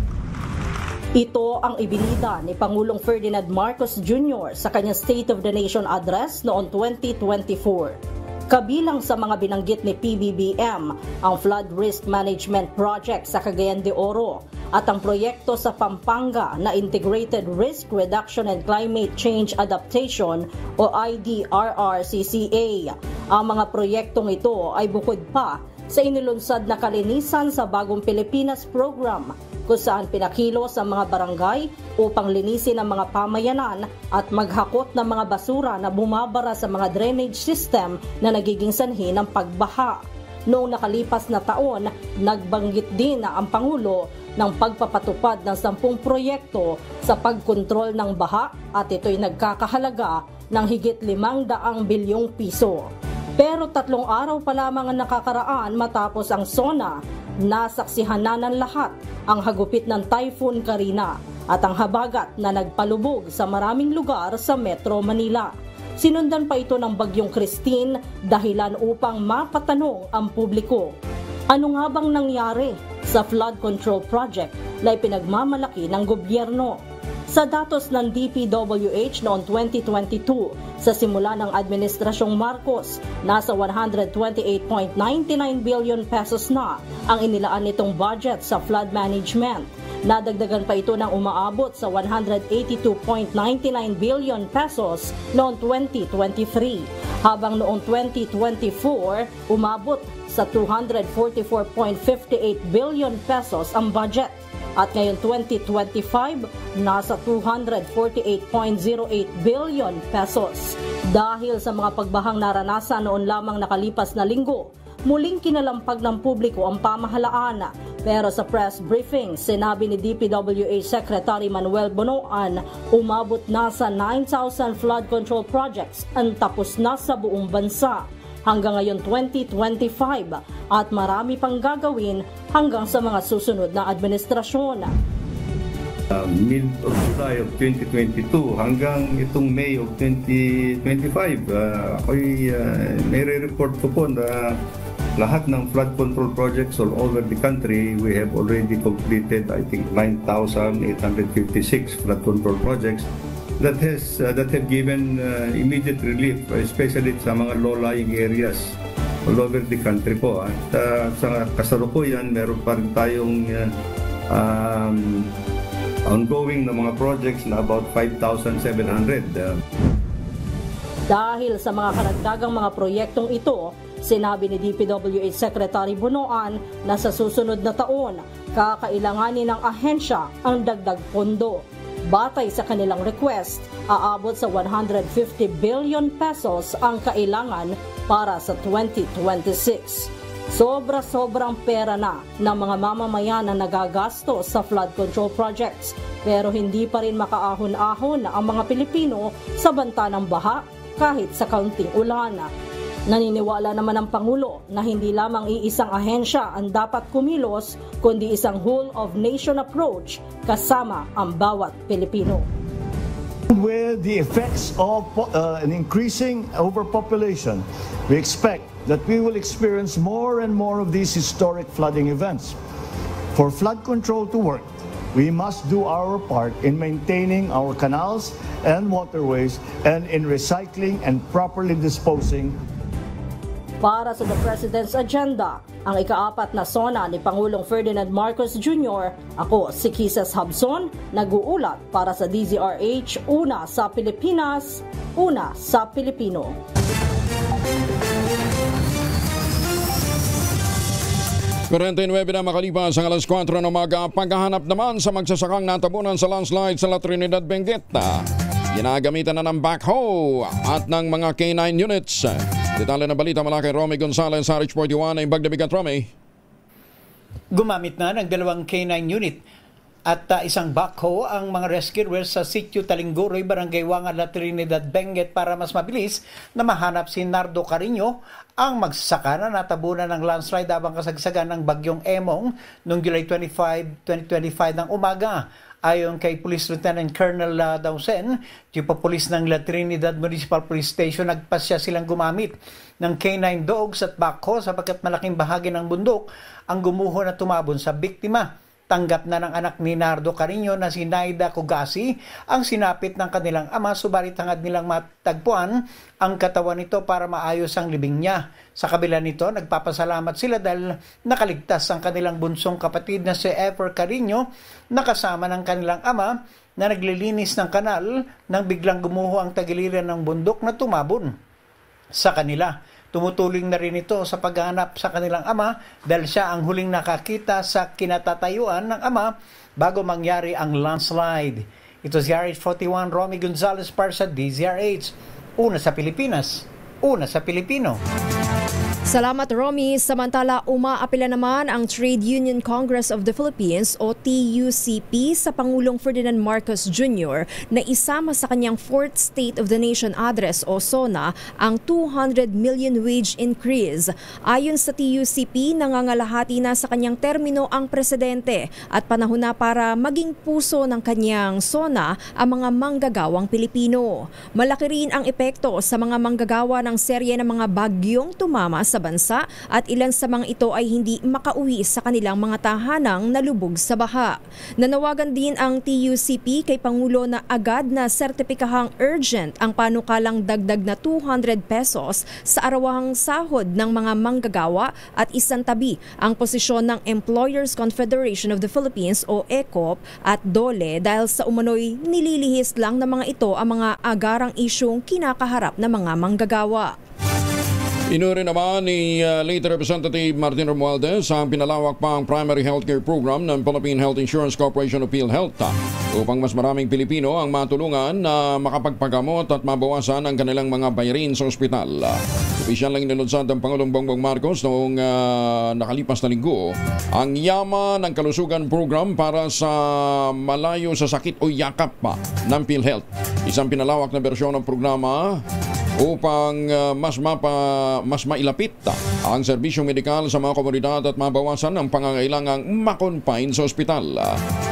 Ito ang ibinida ni Pangulong Ferdinand Marcos Jr. sa kanyang State of the Nation address noong 2024. Kabilang sa mga binanggit ni PBBM ang Flood Risk Management Project sa Cagayan de Oro at ang proyekto sa Pampanga na Integrated Risk Reduction and Climate Change Adaptation o IDRRCCA. Ang mga proyektong ito ay bukod pa sa inilunsad na Kalinisan sa Bagong Pilipinas program kung saan pinakilos ang mga barangay upang linisin ang mga pamayanan at maghakot ng mga basura na bumabara sa mga drainage system na nagiging sanhi ng pagbaha. Noong nakalipas na taon, nagbanggit din na ang Pangulo ng pagpapatupad ng 10 proyekto sa pagkontrol ng baha at ito'y nagkakahalaga ng higit 500 bilyong piso. Pero 3 araw pa lamang ang nakakaraan matapos ang SONA, nasaksihan na ng lahat ang hagupit ng Typhoon Karina at ang habagat na nagpalubog sa maraming lugar sa Metro Manila. Sinundan pa ito ng Bagyong Christine, dahilan upang mapatanong ang publiko. Ano nga bang nangyari sa flood control project na ipinagmamalaki ng gobyerno? Sa datos ng DPWH noong 2022, sa simula ng Administrasyong Marcos, nasa 128.99 billion pesos na ang inilaan nitong budget sa flood management. Nadagdagan pa ito ng umaabot sa 182.99 billion pesos noong 2023, habang noong 2024 umabot sa 244.58 billion pesos ang budget. At ngayon 2025, nasa 248.08 billion pesos. Dahil sa mga pagbahang naranasan noon lamang nakalipas na linggo, muling kinalampag ng publiko ang pamahalaan. Pero sa press briefing, sinabi ni DPWH Secretary Manuel Bonoan, umabot na sa 9,000 flood control projects ang tapos na sa buong bansa hanggang ngayon 2025 at marami pang gagawin hanggang sa mga susunod na administrasyon. Mid of July of 2022 hanggang itong May of 2025, ako'y nire-report ko po na lahat ng flood control projects all over the country, we have already completed, I think, 9,856 flood control projects that have given immediate relief, especially sa mga low-lying areas all over the country po. At sa kasalukuyan, meron pa rin tayong ongoing na mga projects na about 5,700. Dahil sa mga karagdagang mga proyektong ito, sinabi ni DPWH Secretary Bonoan na sa susunod na taon, kakailanganin ng ahensya ang dagdag pondo. Batay sa kanilang request, aabot sa 150 billion pesos ang kailangan para sa 2026. Sobra-sobrang pera na ng mga mamamayan na nagagasto sa flood control projects, pero hindi pa rin makaahon-ahon ang mga Pilipino sa banta ng baha kahit sa kaunting ulan. Naniniwala naman ang Pangulo na hindi lamang iisang ahensya ang dapat kumilos, kundi isang whole-of-nation approach kasama ang bawat Pilipino. With the effects of an increasing overpopulation, we expect that we will experience more and more of these historic flooding events. For flood control to work, we must do our part in maintaining our canals and waterways and in recycling and properly disposing. Para sa The President's Agenda, ang ika-4 na SONA ni Pangulong Ferdinand Marcos Jr., ako si Kisses Habson, nag-uulat para sa DZRH, una sa Pilipinas, una sa Pilipino. Kurentenuebe na makalipas ang alas 4 ng umaga, paghahanap naman sa magsasakang natabunan sa landslide sa La Trinidad, Benguet. Ginagamitan na ng backhoe at ng mga K9 units. Detalye ng balita mula kay Romy Gonzalez sa RH41 na Imbag na Bigat. Romy. Gumamit na ng 2 K9 unit at isang backhoe ang mga rescuers sa Sitio Talingguroy, Barangay Wangan, La Trinidad, Benguet para mas mabilis na mahanap si Nardo Carino, ang magsasaka na natabunan ng landslide habang kasagsagan ng Bagyong Emong noong July 25, 2025 ng umaga. Ayon kay Police Lieutenant Colonel Dawson, Chief of Police ng La Trinidad Municipal Police Station, nagpasya silang gumamit ng K9 dogs at backhoe sapagkat malaking bahagi ng bundok ang gumuho na tumabon sa biktima. Tanggap na ng anak ni Nardo Carino na si Naida Cugasi ang sinapit ng kanilang ama, subalit hangad nilang matagpuan ang katawan nito para maayos ang libing niya. Sa kabila nito, nagpapasalamat sila dahil nakaligtas ang kanilang bunsong kapatid na si Ever Carino na kasama ng kanilang ama na naglilinis ng kanal nang biglang gumuho ang tagiliran ng bundok na tumabon sa kanila. Tumutuling na rin ito sa paghahanap sa kanilang ama dahil siya ang huling nakakita sa kinatatayuan ng ama bago mangyari ang landslide. Ito si RH41, Romy Gonzalez para sa DZRH. Una sa Pilipinas, una sa Pilipino. Salamat, Romy. Samantala, umaapila naman ang Trade Union Congress of the Philippines o TUCP sa Pangulong Ferdinand Marcos Jr. na isama sa kanyang 4th State of the Nation Address o SONA ang 200 million wage increase. Ayon sa TUCP, nangangalahati na sa kanyang termino ang presidente at panahon na para maging puso ng kanyang SONA ang mga manggagawang Pilipino. Malaki rin ang epekto sa mga manggagawa ng serye ng mga bagyong tumama sa bansa at ilan sa mga ito ay hindi makauwi sa kanilang mga tahanang nalubog sa baha. Nanawagan din ang TUCP kay Pangulo na agad na sertipikahang urgent ang panukalang dagdag na 200 pesos sa arawahang sahod ng mga manggagawa at isantabi ang posisyon ng Employers Confederation of the Philippines o ECOP at DOLE dahil sa umano'y nililihis lang ng mga ito ang mga agarang isyong kinakaharap ng mga manggagawa. Inuri naman ni late Representative Martin Romualdez ang pinalawak pang primary healthcare program ng Philippine Health Insurance Corporation o PhilHealth upang mas maraming Pilipino ang matulungan na makapagpagamot at mabawasan ang kanilang mga bayarin sa ospital. Opisyal lang nilunsad ng Pangulong Bongbong Marcos noong nakalipas na linggo ang Yaman ng Kalusugan Program para sa malayo sa sakit o yakap ng PhilHealth. Isang pinalawak na bersyon ng programa upang mas mailapit ang serbisyong medikal sa mga komunidad at mabawasan ang pangangailangang makonfine sa ospital.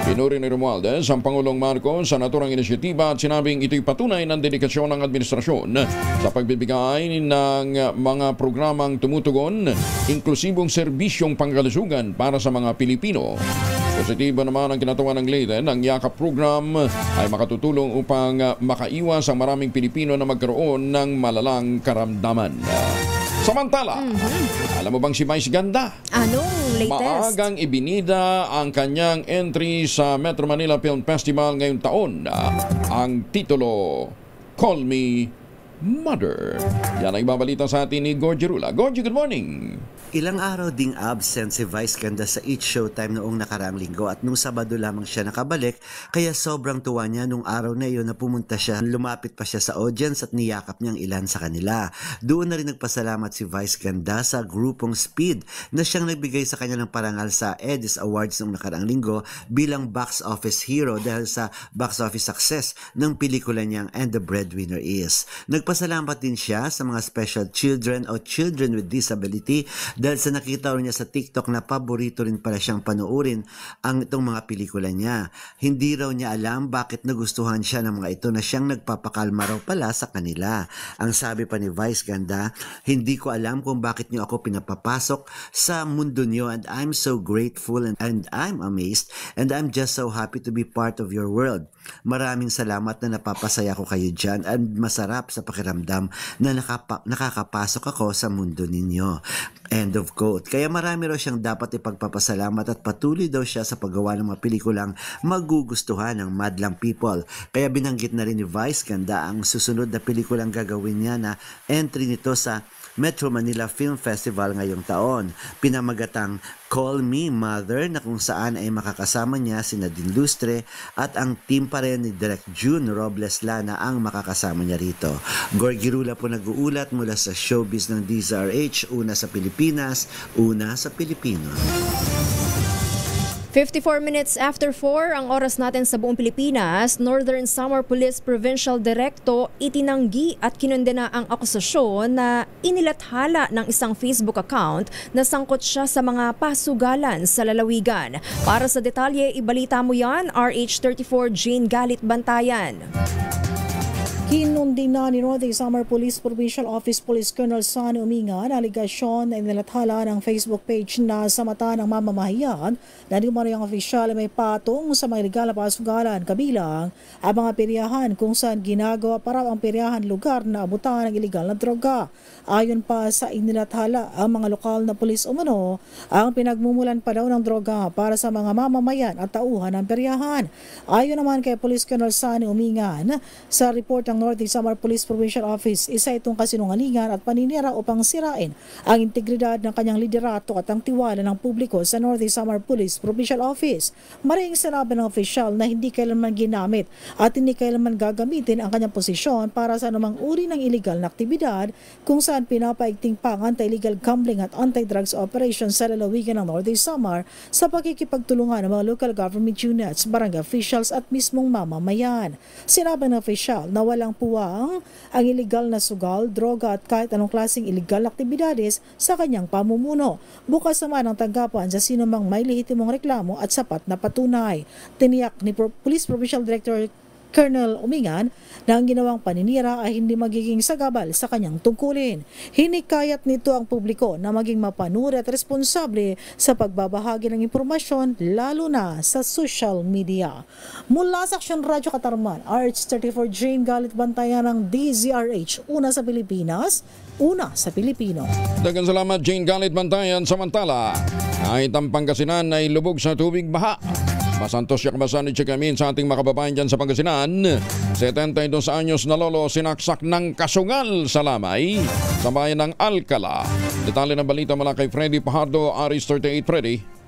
Pinuri ni Romualdez ang Pangulong Marcos sa naturang inisyatiba at sinabing ito'y patunay ng dedikasyon ng administrasyon sa pagbibigay ng mga programang tumutugon, inklusibong serbisyong pangkalusugan para sa mga Pilipino. Positibo naman ang kinatawa ng Leyden. Ang Yakap program ay makatutulong upang makaiwas ang maraming Pilipino na magkaroon ng malalang karamdaman. Samantala, alam mo bang si Vice Ganda? Anong latest? Maagang ibinida ang kanyang entry sa Metro Manila Film Festival ngayong taon. Ang titulo, Call Me Mother. Yan ang ibabalita sa atin ni Gorgie Rula. Gorgie, good morning. Ilang araw ding absent si Vice Ganda sa Eat Showtime noong nakaraang linggo at nung Sabado lamang siya nakabalik, kaya sobrang tuwa niya nung araw na iyon na pumunta siya, lumapit pa siya sa audience at niyakap niyang ilan sa kanila. Doon na rin nagpasalamat si Vice Ganda sa grupong Speed na siyang nagbigay sa kanya ng parangal sa Edis Awards noong nakaraang linggo bilang box office hero dahil sa box office success ng pelikula niyang And the Breadwinner Is. Nagpasalamat din siya sa mga special children o children with disability dahil sa nakita rin niya sa TikTok na paborito rin pala siyang panoorin ang itong mga pelikula niya. Hindi raw niya alam bakit nagustuhan siya ng mga ito na siyang nagpapakalma raw pala sa kanila. Ang sabi pa ni Vice Ganda, hindi ko alam kung bakit niyo ako pinapapasok sa mundo niyo and I'm so grateful and I'm amazed and I'm just so happy to be part of your world. Maraming salamat na napapasaya ko kayo dyan and masarap sa pakiramdam na nakakapasok ako sa mundo ninyo. End of quote. Kaya marami raw siyang dapat ipagpapasalamat at patuloy daw siya sa paggawa ng mga pelikulang magugustuhan ng madlang people. Kaya binanggit na rin ni Vice Ganda ang susunod na pelikulang gagawin niya na entry nito sa Metro Manila Film Festival ngayong taon. Pinamagatang Call Me Mother na kung saan ay makakasama niya si Nadine Lustre at ang team pa rin ni Direk June Robles Lana ang makakasama niya rito. Gorgie Rula po nag-uulat mula sa showbiz ng DZRH, una sa Pilipinas, una sa Pilipino. 54 minutes after 4 ang oras natin sa buong Pilipinas. Northern Samar Police Provincial Director itinanggi at kinondena ang akusasyon na inilathala ng isang Facebook account na sangkot siya sa mga pasugalan sa lalawigan. Para sa detalye, ibalita mo yan, RH34 Jane Galit Bantayan. Kinundina ni Northern Samar Police Provincial Office Police Colonel Sonny Uminga na aligasyon na inilathala ng Facebook page na sa mata ng mamamahiyan na di umano yung opisyal may patong sa mga illegal na pasugalan kabilang ang mga peryahan kung saan ginagawa para ang peryahan lugar na abutan ng illegal na droga. Ayon pa sa inilathala, ang mga lokal na pulis umano ang pinagmumulan pa daw ng droga para sa mga mamamayan at tauhan ng peryahan. Ayon naman kay Police Colonel Sonny Umingan, sa report ng Northeast Samar Police Provincial Office. Isa itong kasinungalingan at paninira upang sirain ang integridad ng kanyang liderato at ang tiwala ng publiko sa Northeast Samar Police Provincial Office. Maring sinabi ng opisyal na hindi kailanman ginamit at hindi kailanman gagamitin ang kanyang posisyon para sa anumang uri ng illegal na aktibidad kung saan pinapaigting pa ang anti-illegal gambling at anti-drugs operations sa lalawigan ng Northeast Samar sa pakikipagtulungan ng mga local government units, barangay officials at mismong mamamayan. Sinabi ng opisyal na walang puwang ang illegal na sugal, droga at kahit anong klaseng illegal na aktibidades sa kanyang pamumuno. Bukas naman ang tanggapan sa sinumang may lehitimong reklamo at sapat na patunay. Tiniyak ni Police Provincial Director Colonel Umingan na ang ginawang paninira ay hindi magiging sagabal sa kanyang tungkulin. Hinikayat nito ang publiko na maging mapanuri at responsable sa pagbabahagi ng impormasyon lalo na sa social media. Mula sa Aksyon Radyo Katarman, RH34 Jane Galit Bantayan ng DZRH, una sa Pilipinas, una sa Pilipino. Daghang salamat Jane Galit Bantayan. Samantala, kahit ang Pangasinan ay lubog sa tubig baha, Masantos siya kabasan ni Chikamin sa ating mga kababayan dyan sa Pangasinan. 72 anyos na lolo sinaksak ng kasungal sa lamay sa bayan ng Alcala. Detalye ng balita mula kay Freddy Pajardo, Aris 38. Freddy.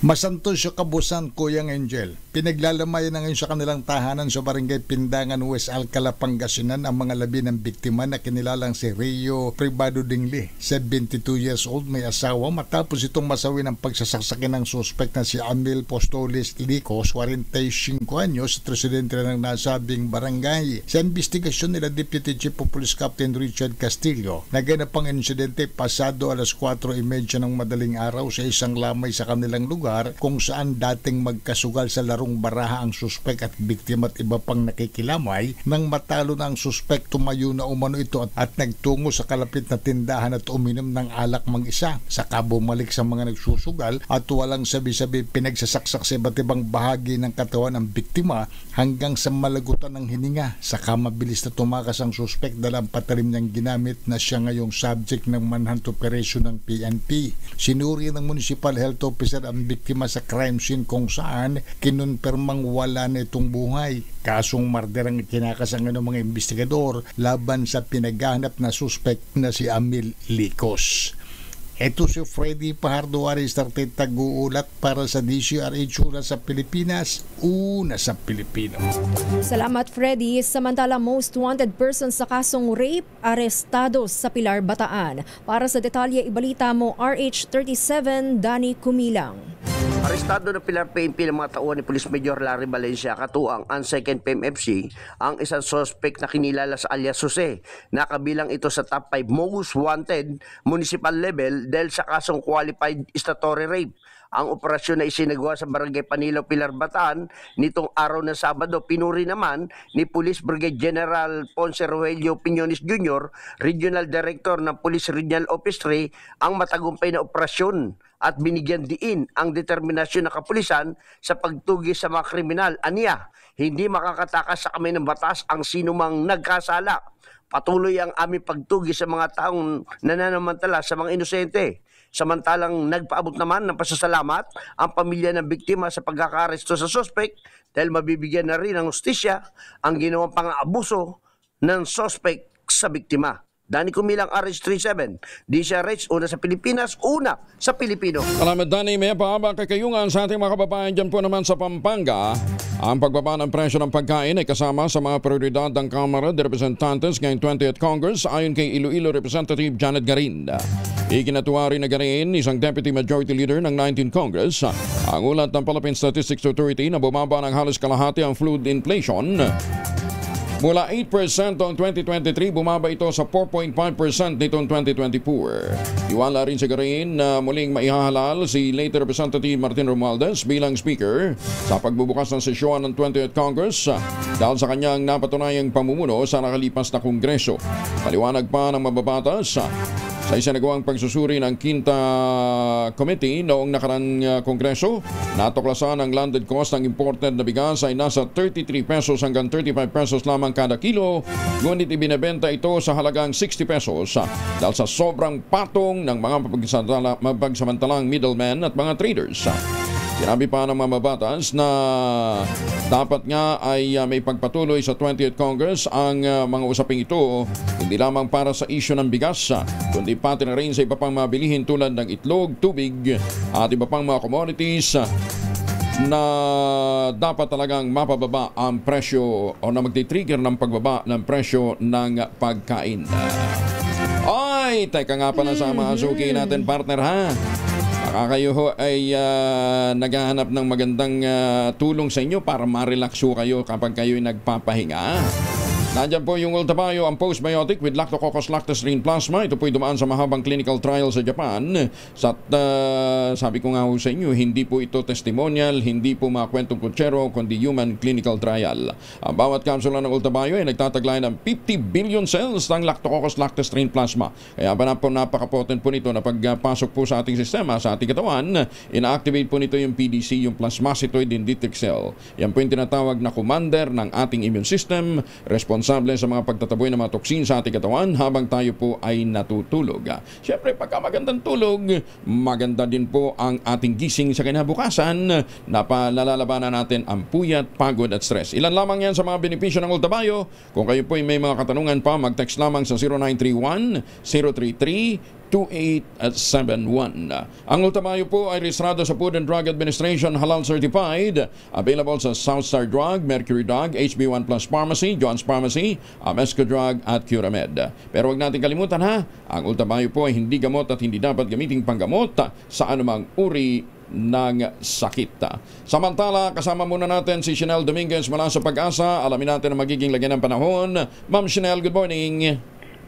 Masantos siya kabusan, Kuyang Angel. Pinaglalamayan na ngayon sa kanilang tahanan sa barangay Pindangan, West Alcala, Pangasinan ang mga labi ng biktima na kinilalang si Rio Privado Dingli, 72 years old, may asawa, matapos itong masawi ng pagsasaksakin ng suspect na si Amil Postolis Licos, 45 anyos, presidente ng nasabing barangay. Sa investigasyon nila Deputy Chief of Police Captain Richard Castillo, naganap ang insidente pasado alas 4:30 ng madaling araw sa isang lamay sa kanilang lugar kung saan dating magkasugal sa larong baraha ang suspek at biktima at iba pang nakikilamay. Nang matalo na ang suspek, tumayo na umano ito at nagtungo sa kalapit na tindahan at uminom ng alak mag-isa. Saka bumalik sa mga nagsusugal at walang sabi-sabi pinagsasaksak sa iba't ibang bahagi ng katawan ng biktima hanggang sa malagutan ng hininga. Saka mabilis na tumakas ang suspek dala ang patalim niyang ginamit na siya ngayong subject ng manhunt operation ng PNP. Sinuri ng Municipal Health Officer ang biktima sa crime scene kung saan kinonpermang wala na itong buhay. Kasong murder ang kinakasan ng mga investigador laban sa pinaghahanap na suspect na si Amil Licos. Ito si Freddy Pajardo, Aris 38, tag-uulat para sa DZRH, una sa Pilipinas, una sa Pilipino. Salamat Freddy. Samantala, most wanted person sa kasong rape, arestado sa Pilar, Bataan. Para sa detalye, ibalita mo RH37, Danny Kumilang. Arestado na Pilar PNP ng mga tauhan ni Police Major Larry Valencia katuang ang 2nd PMFC ang isang suspect na kinilala sa alias Jose. Nakabilang ito sa top 5 most wanted municipal level dahil sa kasong qualified statutory rape. Ang operasyon na isinagawa sa Barangay Panilaw, Pilar, Bataan nitong araw ng Sabado, pinuri naman ni Police Brigade General Ponce Rogelio Piñones Jr., Regional Director ng Police Regional Office 3, ang matagumpay na operasyon at binigyan diin ang determinasyon ng kapulisan sa pagtugis sa mga kriminal. Aniya, hindi makakatakas sa kamay ng batas ang sinumang nagkasala. Patuloy ang aming pagtugis sa mga taong nananamantala sa mga inosente. Samantalang nagpaabot naman ng pasasalamat ang pamilya ng biktima sa pagkakaresto sa suspect dahil mabibigyan na rin ng hustisya ang ginawang pang-aabuso ng suspect sa biktima. Danny Kumilang, RH37, DZRH, una sa Pilipinas, una sa Pilipino. Salamat Danny. May pahabang kakayungan sa ating mga kababayan dyan po naman sa Pampanga. Ang pagbaba ng presyo ng pagkain ay kasama sa mga prioridad ng Kamara de Representantes ngayong 20th Congress ayon kay Iloilo Representative Janet Garin. Ikinatuwa rin na Garin, isang Deputy Majority Leader ng 19th Congress, ang ulat ng Philippine Statistics Authority na bumaba ng halos kalahati ang food inflation. Mula 8% noong 2023, bumaba ito sa 4.5% nitong 2024. Iwala rin si Garin na muling maihahalal si late Representative Martin Romualdez bilang Speaker sa pagbubukas ng sesyon ng 20th Congress dahil sa kanyang napatunayang pamumuno sa nakalipas na Kongreso. Paliwanag pa ng mababatas, sa isinagawang pagsusuri ng Quinta Committee noong nakarang Kongreso, natuklasan ang landed cost ng imported na bigas ay nasa 33 pesos hanggang 35 pesos lamang kada kilo, ngunit ibinebenta ito sa halagang 60 pesos dahil sa sobrang patong ng mga mapagsamantalang middlemen at mga traders. Sinabi pa ng mamabatas na dapat nga ay may pagpatuloy sa 20th Congress ang mga usaping ito, hindi lamang para sa isyu ng bigas, kundi pati na rin sa iba pang mabilihin tulad ng itlog, tubig at iba pang mga commodities na dapat talagang mapababa ang presyo o na magti-trigger ng pagbaba ng presyo ng pagkain. Ay, teka nga pala sa mga suki natin, partner, ha? Baka kayo ho ay naghahanap ng magandang tulong sa inyo para ma-relax ho kayo kapag kayo ay nagpapahinga. Nandiyan po yung Ultabio, ang postbiotic with Lactococcus lactoserine plasma. Ito po'y dumaan sa mahabang clinical trial sa Japan. Sabi ko nga ho sa inyo, hindi po ito testimonial, hindi po mga kwentong kutsero, kundi human clinical trial. Ang bawat kapsula ng Ultabio ay nagtataglay ng 50 billion cells ng Lactococcus lactoserine plasma. Kaya pa na po napaka-potent po nito na pagpasok po sa ating sistema, sa ating katawan, ina-activate po nito yung PDC, yung plasmacytoid dendritic cell. Yan po yung tinatawag na commander ng ating immune system, responsable sa mga pagtataboy ng mga toksin sa ating katawan habang tayo po ay natutulog. Siyempre, pagka magandang tulog, maganda din po ang ating gising sa kinabukasan na palalalabanan natin ang puyat, pagod at stress. Ilan lamang yan sa mga benepisyo ng Ultabio. Kung kayo po ay may mga katanungan pa, mag-text lamang sa 0931-033-2871. Ang Ultabio po ay rehistrado sa Food and Drug Administration, halal certified. Available sa Southstar Drug, Mercury Drug, HB1 Plus Pharmacy, John's Pharmacy, Amesco Drug at Curamed. Pero huwag natin kalimutan, ha, ang Ultabio po ay hindi gamot at hindi dapat gamiting panggamot sa anumang uri ng sakit. Samantala, kasama muna natin si Chanel Dominguez mula sa Pag-asa. Alamin natin ang magiging lagyan ng panahon. Ma'am Chanel, good morning.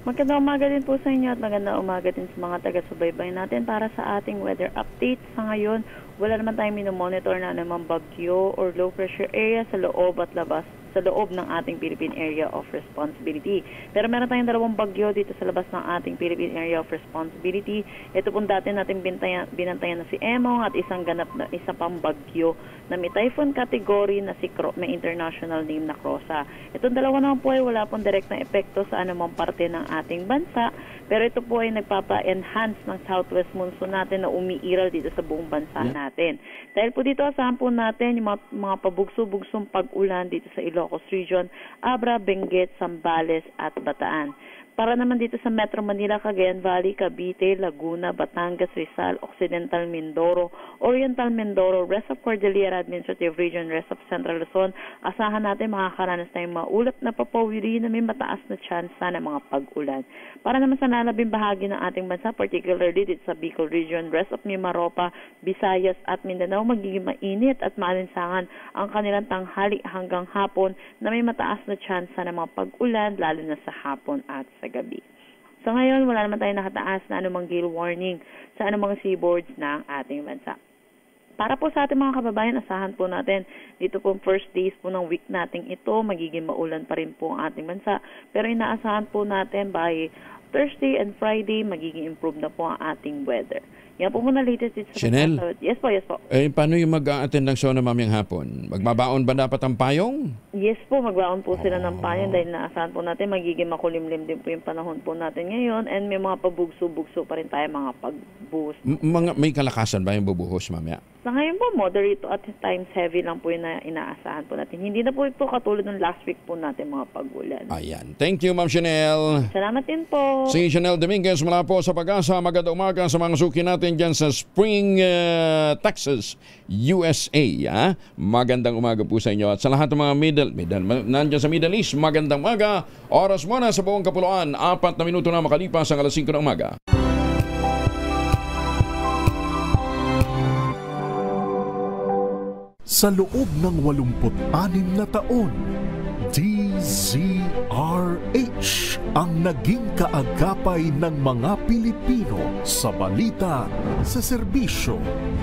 Magandang umaga din po sa inyo at magandang umaga din sa mga taga-subaybay natin para sa ating weather update. Sa ngayon, wala naman tayong minomonitor na namang bagyo or low pressure area sa loob at labas sa loob ng ating Philippine Area of Responsibility. Pero meron tayong dalawang bagyo dito sa labas ng ating Philippine Area of Responsibility. Ito pong dati natin binantayan na si Emong at isa pang bagyo na may typhoon category na may international name na Crosa. Itong dalawa naman po ay wala pong direktang epekto sa anumang parte ng ating bansa, pero ito po ay nagpapa-enhance ng southwest monsoon natin na umiiral dito sa buong bansa natin. Dahil po dito, asahan po natin yung mga pabugso-bugsong pag-ulan dito sa Ilocos Region, Abra, Benguet, Zambales at Bataan. Para naman dito sa Metro Manila, Cagayan Valley, Cavite, Laguna, Batangas, Rizal, Occidental Mindoro, Oriental Mindoro, rest of Cordillera Administrative Region, rest of Central Luzon, asahan natin makakaranas tayong maulap na papawiri na may mataas na tsansa ng mga pag-ulan. Para naman sa nalabing bahagi ng ating bansa, particularly dito sa Bicol Region, rest of Mimaropa, Visayas at Mindanao, magiging mainit at maalinsangan ang kanilang tanghali hanggang hapon na may mataas na tsansa ng mga pag-ulan, lalo na sa hapon at sa gabi. So ngayon, wala naman tayo nakataas na anumang gale warning sa anumang seaboards ng ating bansa. Para po sa ating mga kababayan, asahan po natin dito po first days po ng week nating ito, magiging maulan pa rin po ang ating bansa. Pero inaasahan po natin by Thursday and Friday, magiging improve na po ang ating weather. Yan po muna latest dito sa Chanel? Yes po, yes po. Paano yung mag-a-attend ng SONA mamayang hapon? Magbabaon ba dapat ang payong? Yes po, magbaon po sila ng payong dahil naasahan po natin magiging makulimlim din po yung panahon po natin ngayon and may mga pabugso-bugso pa rin tayo mga pagbuhos. May kalakasan ba yung bubuhos mamaya? Sa ngayon po, moderate at times heavy lang po yung inaasahan po natin. Hindi na po ito katulad ng last week po natin mga pag-ulan. Ayan. Thank you, Ma'am Chanel. Salamat din po. Si Chanel Dominguez mula po sa Pag-asa. Magandang umaga sa mga suki natin dyan sa Spring, Texas, USA. Magandang umaga po sa inyo. At sa lahat ng mga nandyan sa Middle East, magandang umaga. Oras mo na sa buong kapuluan. 4 na minuto na makalipas ang alas 5 ng umaga. Sa loob ng 86 na taon, DZRH ang naging kaagapay ng mga Pilipino sa balita, sa serbisyo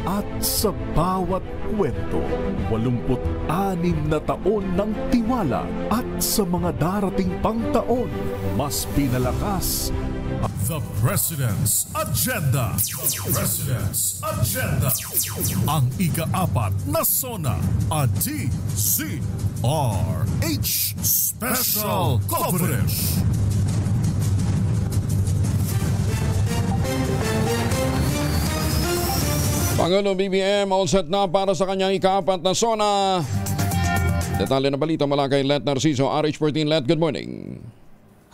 at sa bawat kwento. 86 na taon ng tiwala at sa mga darating pang taon, mas pinalakas The President's Agenda. The President's Agenda. Ang ika-4 na SONA at DZRH Special Coverage. Pangulo BBM all set na para sa kanyang ika-4 na SONA. Detalye na balita mula kay Let Narciso, RH14. Let, good morning.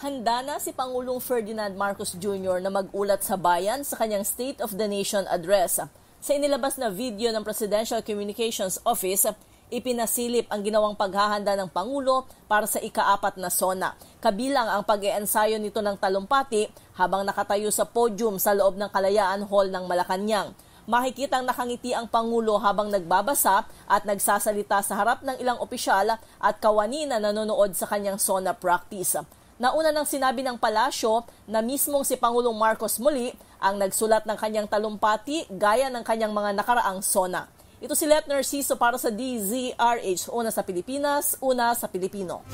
Handa na si Pangulong Ferdinand Marcos Jr. na mag-ulat sa bayan sa kanyang State of the Nation address. Sa inilabas na video ng Presidential Communications Office, ipinasilip ang ginawang paghahanda ng Pangulo para sa ika-4 na SONA. Kabilang ang pag-iensayo nito ng talumpati habang nakatayo sa podium sa loob ng Kalayaan Hall ng Malacanang. Makikitang nakangiti ang Pangulo habang nagbabasa at nagsasalita sa harap ng ilang opisyal at kawani na nanonood sa kanyang SONA practice. Nauna nang sinabi ng palasyo na mismong si Pangulong Marcos muli ang nagsulat ng kanyang talumpati gaya ng kanyang mga nakaraang SONA. Ito si Let Narciso para sa DZRH, una sa Pilipinas, una sa Pilipino.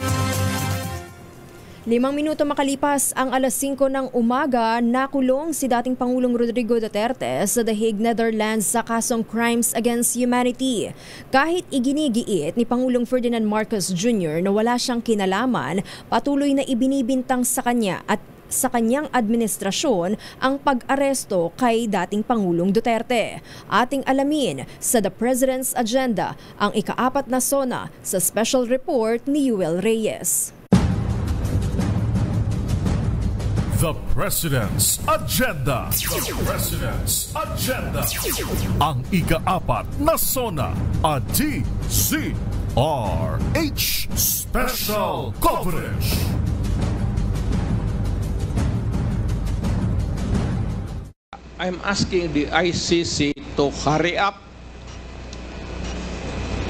5 minuto makalipas ang alas 5 ng umaga, nakulong si dating Pangulong Rodrigo Duterte sa The Hague, Netherlands sa kasong Crimes Against Humanity. Kahit iginigiit ni Pangulong Ferdinand Marcos Jr. na wala siyang kinalaman, patuloy na ibinibintang sa kanya at sa kanyang administrasyon ang pag-aresto kay dating Pangulong Duterte. Ating alamin sa The President's Agenda ang ika-4 na SONA sa special report ni Yuel Reyes. The President's Agenda. The President's Agenda. Ang ika-4 na SONA at DZRH Special Coverage. I'm asking the ICC to hurry up,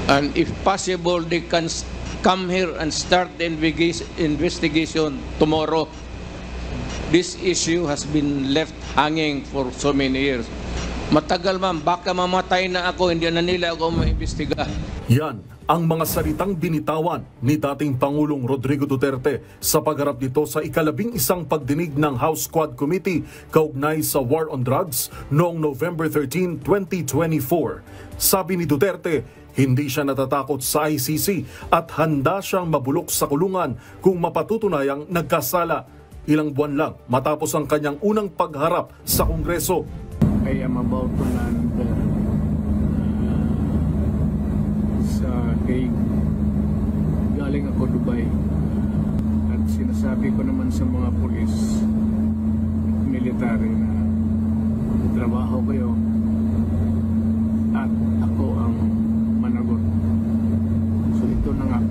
and if possible they can come here and start the investigation tomorrow. This issue has been left hanging for so many years. Matagal ma'am, baka mamatay na ako, hindi na nila ako maimbestiga. Yan ang mga salitang binitawan ni dating Pangulong Rodrigo Duterte sa pagharap nito sa ika-11 pagdinig ng House Quad Committee kaugnay sa War on Drugs noong November 13, 2024. Sabi ni Duterte, hindi siya natatakot sa ICC at handa siyang mabulok sa kulungan kung mapatutunayang nagkasala. Ilang buwan lang matapos ang kanyang unang pagharap sa Kongreso. I am about to land sa Hague. Galing ako Dubai. At sinasabi ko naman sa mga pulis, military na trabaho kayo at ako ang managot. So ito na nga.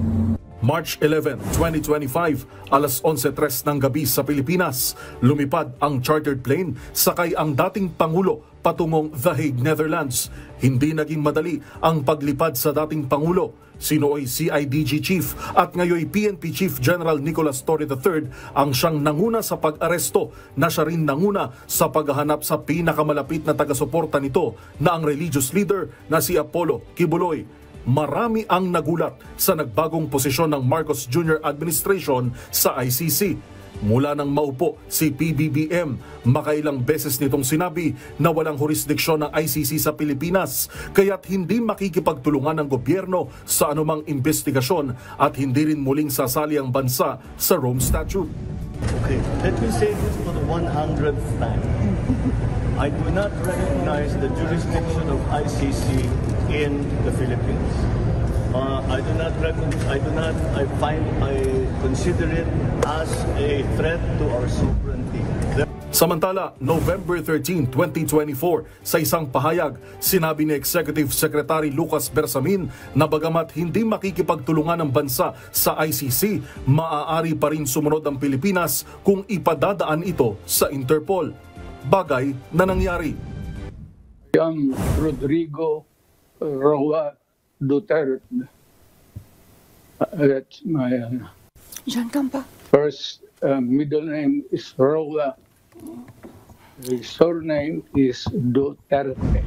March 11, 2025, alas 11:03 ng gabi sa Pilipinas, lumipad ang chartered plane sakay ang dating Pangulo patungong The Hague, Netherlands. Hindi naging madali ang paglipad sa dating Pangulo. Sinoy CIDG Chief at ngayoy PNP Chief General Nicolas Torre III ang siyang nanguna sa pag-aresto na siya rin nanguna sa paghahanap sa pinakamalapit na taga-suporta nito na ang religious leader na si Apollo Kibuloy. Marami ang nagulat sa nagbagong posisyon ng Marcos Jr. administration sa ICC. Mula nang maupo si PBBM, makailang beses nitong sinabi na walang jurisdiksyon ng ICC sa Pilipinas, kaya't hindi makikipagtulungan ng gobyerno sa anumang investigasyon at hindi rin muling sasali ang bansa sa Rome Statute. Okay, let me say this for the 100th time. I do not recognize the jurisdiction of ICC in the Philippines. I consider it as a threat to our sovereignty. Samantala, November 13, 2024, sa isang pahayag, sinabi ni Executive Secretary Lucas Bersamin na bagamat hindi makikipagtulungan ng bansa sa ICC, maaari pa rin sumunod ang Pilipinas kung ipadadaan ito sa Interpol. Bagay na nangyari. I'm Rodrigo Roa Duterte. That's my first middle name is Roa. His surname is Duterte.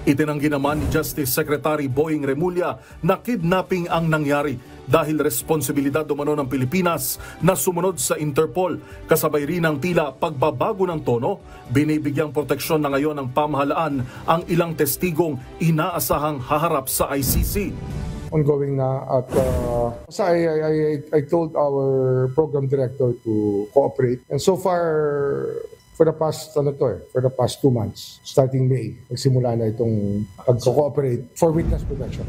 Itinanggi naman ni Justice Secretary Boying Remulla na kidnapping ang nangyari dahil responsibilidad umano ng Pilipinas na sumunod sa Interpol. Kasabay rin ng tila pagbabago ng tono, binibigyang proteksyon na ngayon ng pamahalaan ang ilang testigong inaasahang haharap sa ICC. Ongoing na at I told our program director to cooperate, and so far for the past 2 months, starting May, nagsimula na itong pag-cooperate for witness protection.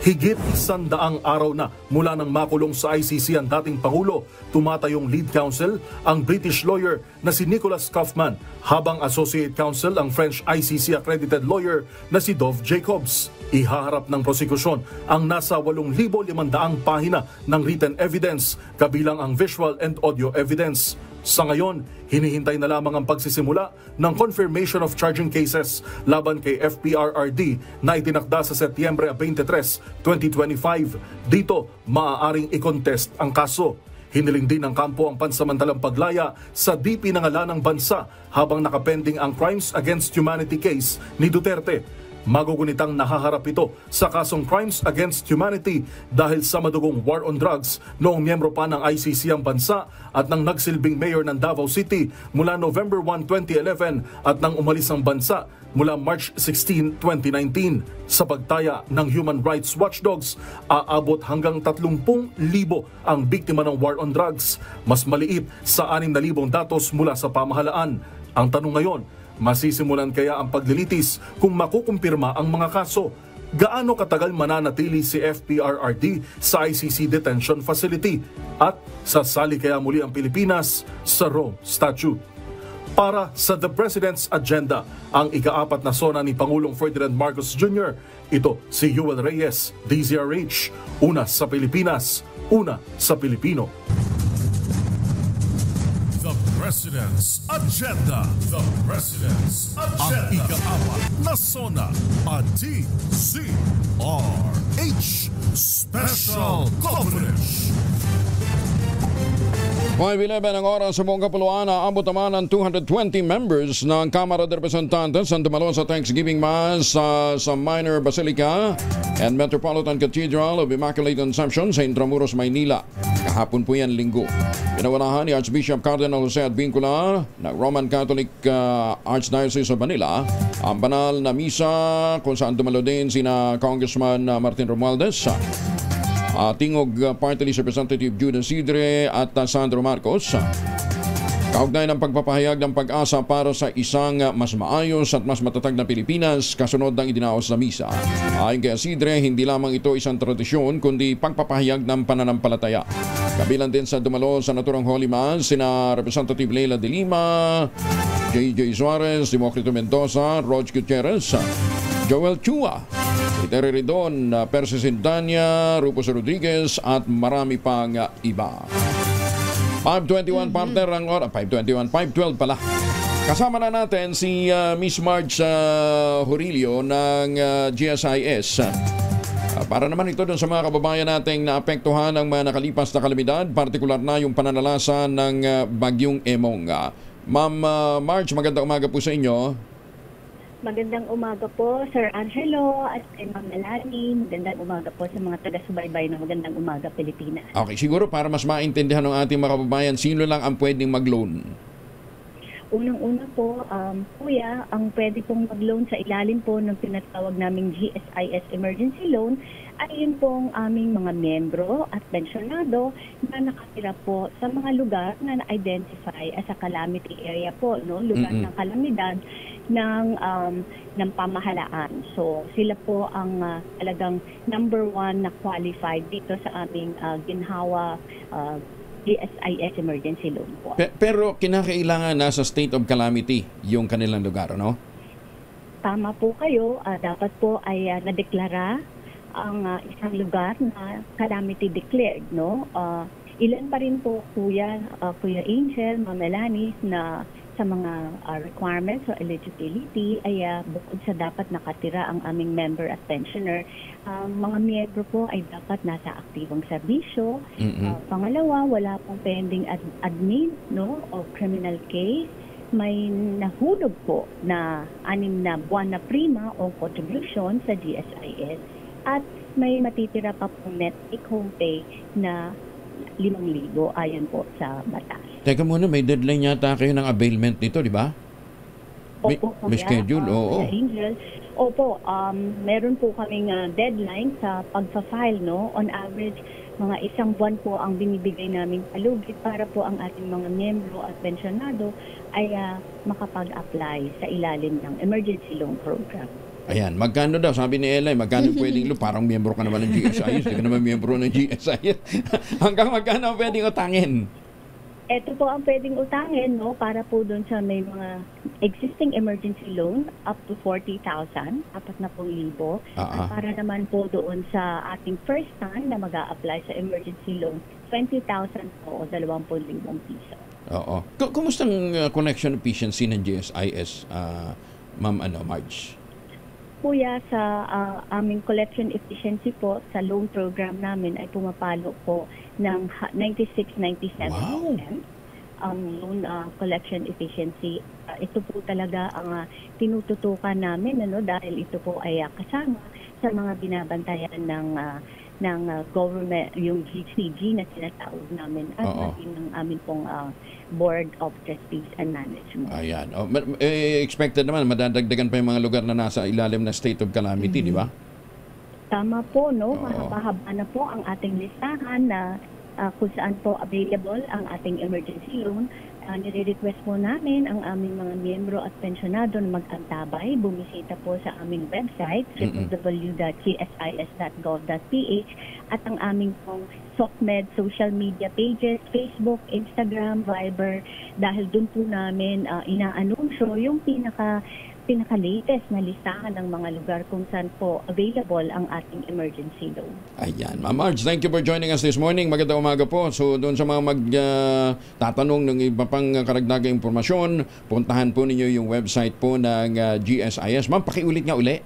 Higit 100 araw na mula nang makulong sa ICC ang dating Pangulo, tumatayong lead counsel ang British lawyer na si Nicholas Kaufman, habang associate counsel ang French ICC accredited lawyer na si Dov Jacobs. Ihaharap ng prosekusyon ang nasa 8,500 pahina ng written evidence, kabilang ang visual and audio evidence. Sa ngayon, hinihintay na lamang ang pagsisimula ng confirmation of charging cases laban kay FPRRD na itinakda sa Setyembre 23, 2025. Dito, maaaring i-contest ang kaso. Hiniling din ng kampo ang pansamantalang paglaya sa di pinangalanang bansa habang nakapending ang Crimes Against Humanity case ni Duterte. Magugunitang nahaharap ito sa kasong Crimes Against Humanity dahil sa madugong war on drugs noong miyembro pa ng ICC ang bansa at nang nagsilbing mayor ng Davao City mula November 1, 2011 at nang umalis ang bansa mula March 16, 2019. Sa pagtaya ng Human Rights Watchdogs, aabot hanggang 30,000 ang biktima ng war on drugs, mas maliit sa 6,000 datos mula sa pamahalaan. Ang tanong ngayon, masisimulan kaya ang paglilitis kung makukumpirma ang mga kaso? Gaano katagal mananatili si FPRRD sa ICC detention facility? At sasali kaya muli ang Pilipinas sa Rome Statute? Para sa The President's Agenda, ang ika-4 na sona ni Pangulong Ferdinand Marcos Jr., ito si Yuel Reyes, DZRH, una sa Pilipinas, una sa Pilipino. The President's Agenda. The President's Agenda. Ang ika-4 na sona, a DZRH Special Coverage. 5:11 ang oras sa buong Kapuluan. Aabot naman ang 220 members ng Kamara de Representantes ang dumalo sa Thanksgiving Mass sa Minor Basilica and Metropolitan Cathedral of Immaculate Conception sa Intramuros, Maynila. Kahapon po yan, Linggo. Pinawalahan ni Archbishop Cardinal Jose Advincula ng Roman Catholic Archdiocese of Manila ang banal na misa kung saan dumalo din sina Congressman Martin Romualdez, Tingog Party List Representative Jude Isidre at Sandro Marcos. Kaugnay ng pagpapahayag ng pag-asa para sa isang mas maayos at mas matatag na Pilipinas kasunod ng idinaos na misa. Ayon kay Isidre, hindi lamang ito isang tradisyon kundi pagpapahayag ng pananampalataya. Kabilang din sa dumalo sa naturang Holy Mass sina Representative Leila de Lima, J.J. Suarez, Democrito Mendoza, Rog Gutierrez, Joel Chua, Terry Ridon, Persis Indania, Rufus Rodriguez at marami pang iba. 5:21 partner ang oras. 5:12 pala. Kasama na natin si Miss Marge Horilio ng GSIS. Para naman ito dun sa mga kababayan nating naapektuhan ng mga nakalipas na kalamidad, partikular na yung pananalasa ng Bagyong Emong. Ma'am Marge, magandang umaga po sa inyo. Magandang umaga po, Sir Angelo at kay Ma'am Melanie. Magandang umaga po sa mga taga-subaybay ng Magandang Umaga, Pilipinas. Okay, siguro para mas maintindihan ng ating mga kababayan, sino lang ang pwedeng mag-loan? Unang-una po, kuya, ang pwede pong mag-loan sa ilalim po ng pinatawag naming GSIS Emergency Loan ay yun pong aming mga miyembro at pensyonado na nakatira po sa mga lugar na na-identify as a calamity area po, no? Lugar ng kalamidad ng pamahalaan. So, sila po ang talagang number 1 na qualified dito sa aming ginhawa GSIS Emergency Loan po. Pero kinakailangan nasa state of calamity yung kanilang lugar, no? Tama po kayo. Dapat po ay nadeklara ang isang lugar na calamity declared, no? Ilan pa rin po, Kuya Angel, Ma'am Melanie, na sa mga requirements o eligibility ay bukod sa dapat nakatira ang aming member at pensioner, mga miyembro po ay dapat nasa aktibong serbisyo. Pangalawa, wala pong pending admin, no, o criminal case. May nahulog po na 6 na buwan na prima o contribution sa GSIS at may matitira pa pong net take-home pay na 5,000 ayon po sa batas. Teka muna, may deadline yata kayo ng availment nito, di ba? May schedule, oo. Angel. Opo, meron po kaming deadline sa pagpa-file, no? On average, mga 1 buwan po ang binibigay namin palugit para po ang ating mga miyembro at pensyonado ay makapag-apply sa ilalim ng emergency loan program. Ayan, magkano daw? Sabi ni Eli, magkano pwedeng parang miyembro ka naman ng GSIS, hindi ka naman miyembro ng GSIS. Hanggang magkano pwedeng utangin? Ito po ang pwedeng utangin, no, para po doon sa may mga existing emergency loan up to 40,000, 40,000. At para naman po doon sa ating first time na mag-a-apply sa emergency loan, 20,000 po o 20,000 piso. Oo. Kumusta ang connection efficiency ng GSIS, Ma'am Marge? Kuya, sa aming collection efficiency po sa loan program namin ay pumapalo po ng 96-97%. Wow. Ang loan collection efficiency. Ito po talaga ang tinututukan namin dahil ito po ay kasama sa mga binabantayan ng government, yung GCG na tinatawag namin at ng amin pong Board of Trustees and Management. Ayan. Expected naman, madadagdagan pa yung mga lugar na nasa ilalim na state of calamity, di ba? Tama po, no? Mahaba-haba na po ang ating listahan na kung saan po available ang ating emergency loan. Nire-request po namin ang aming mga miyembro at pensyonado na mag-antabay. Bumisita po sa aming website, www.gsis.gov.ph, at ang aming pong SOCMED social media pages, Facebook, Instagram, Viber, dahil doon po namin ina-anunsyo yung pinaka-latest na listahan ng mga lugar kung saan po available ang ating emergency loan. Ayan. Ma'am Marge, thank you for joining us this morning. Magandang umaga po. So doon sa mga magtatanong ng iba pang karagdagang impormasyon, puntahan po ninyo yung website po ng GSIS. Ma'am, pakiulit nga uli.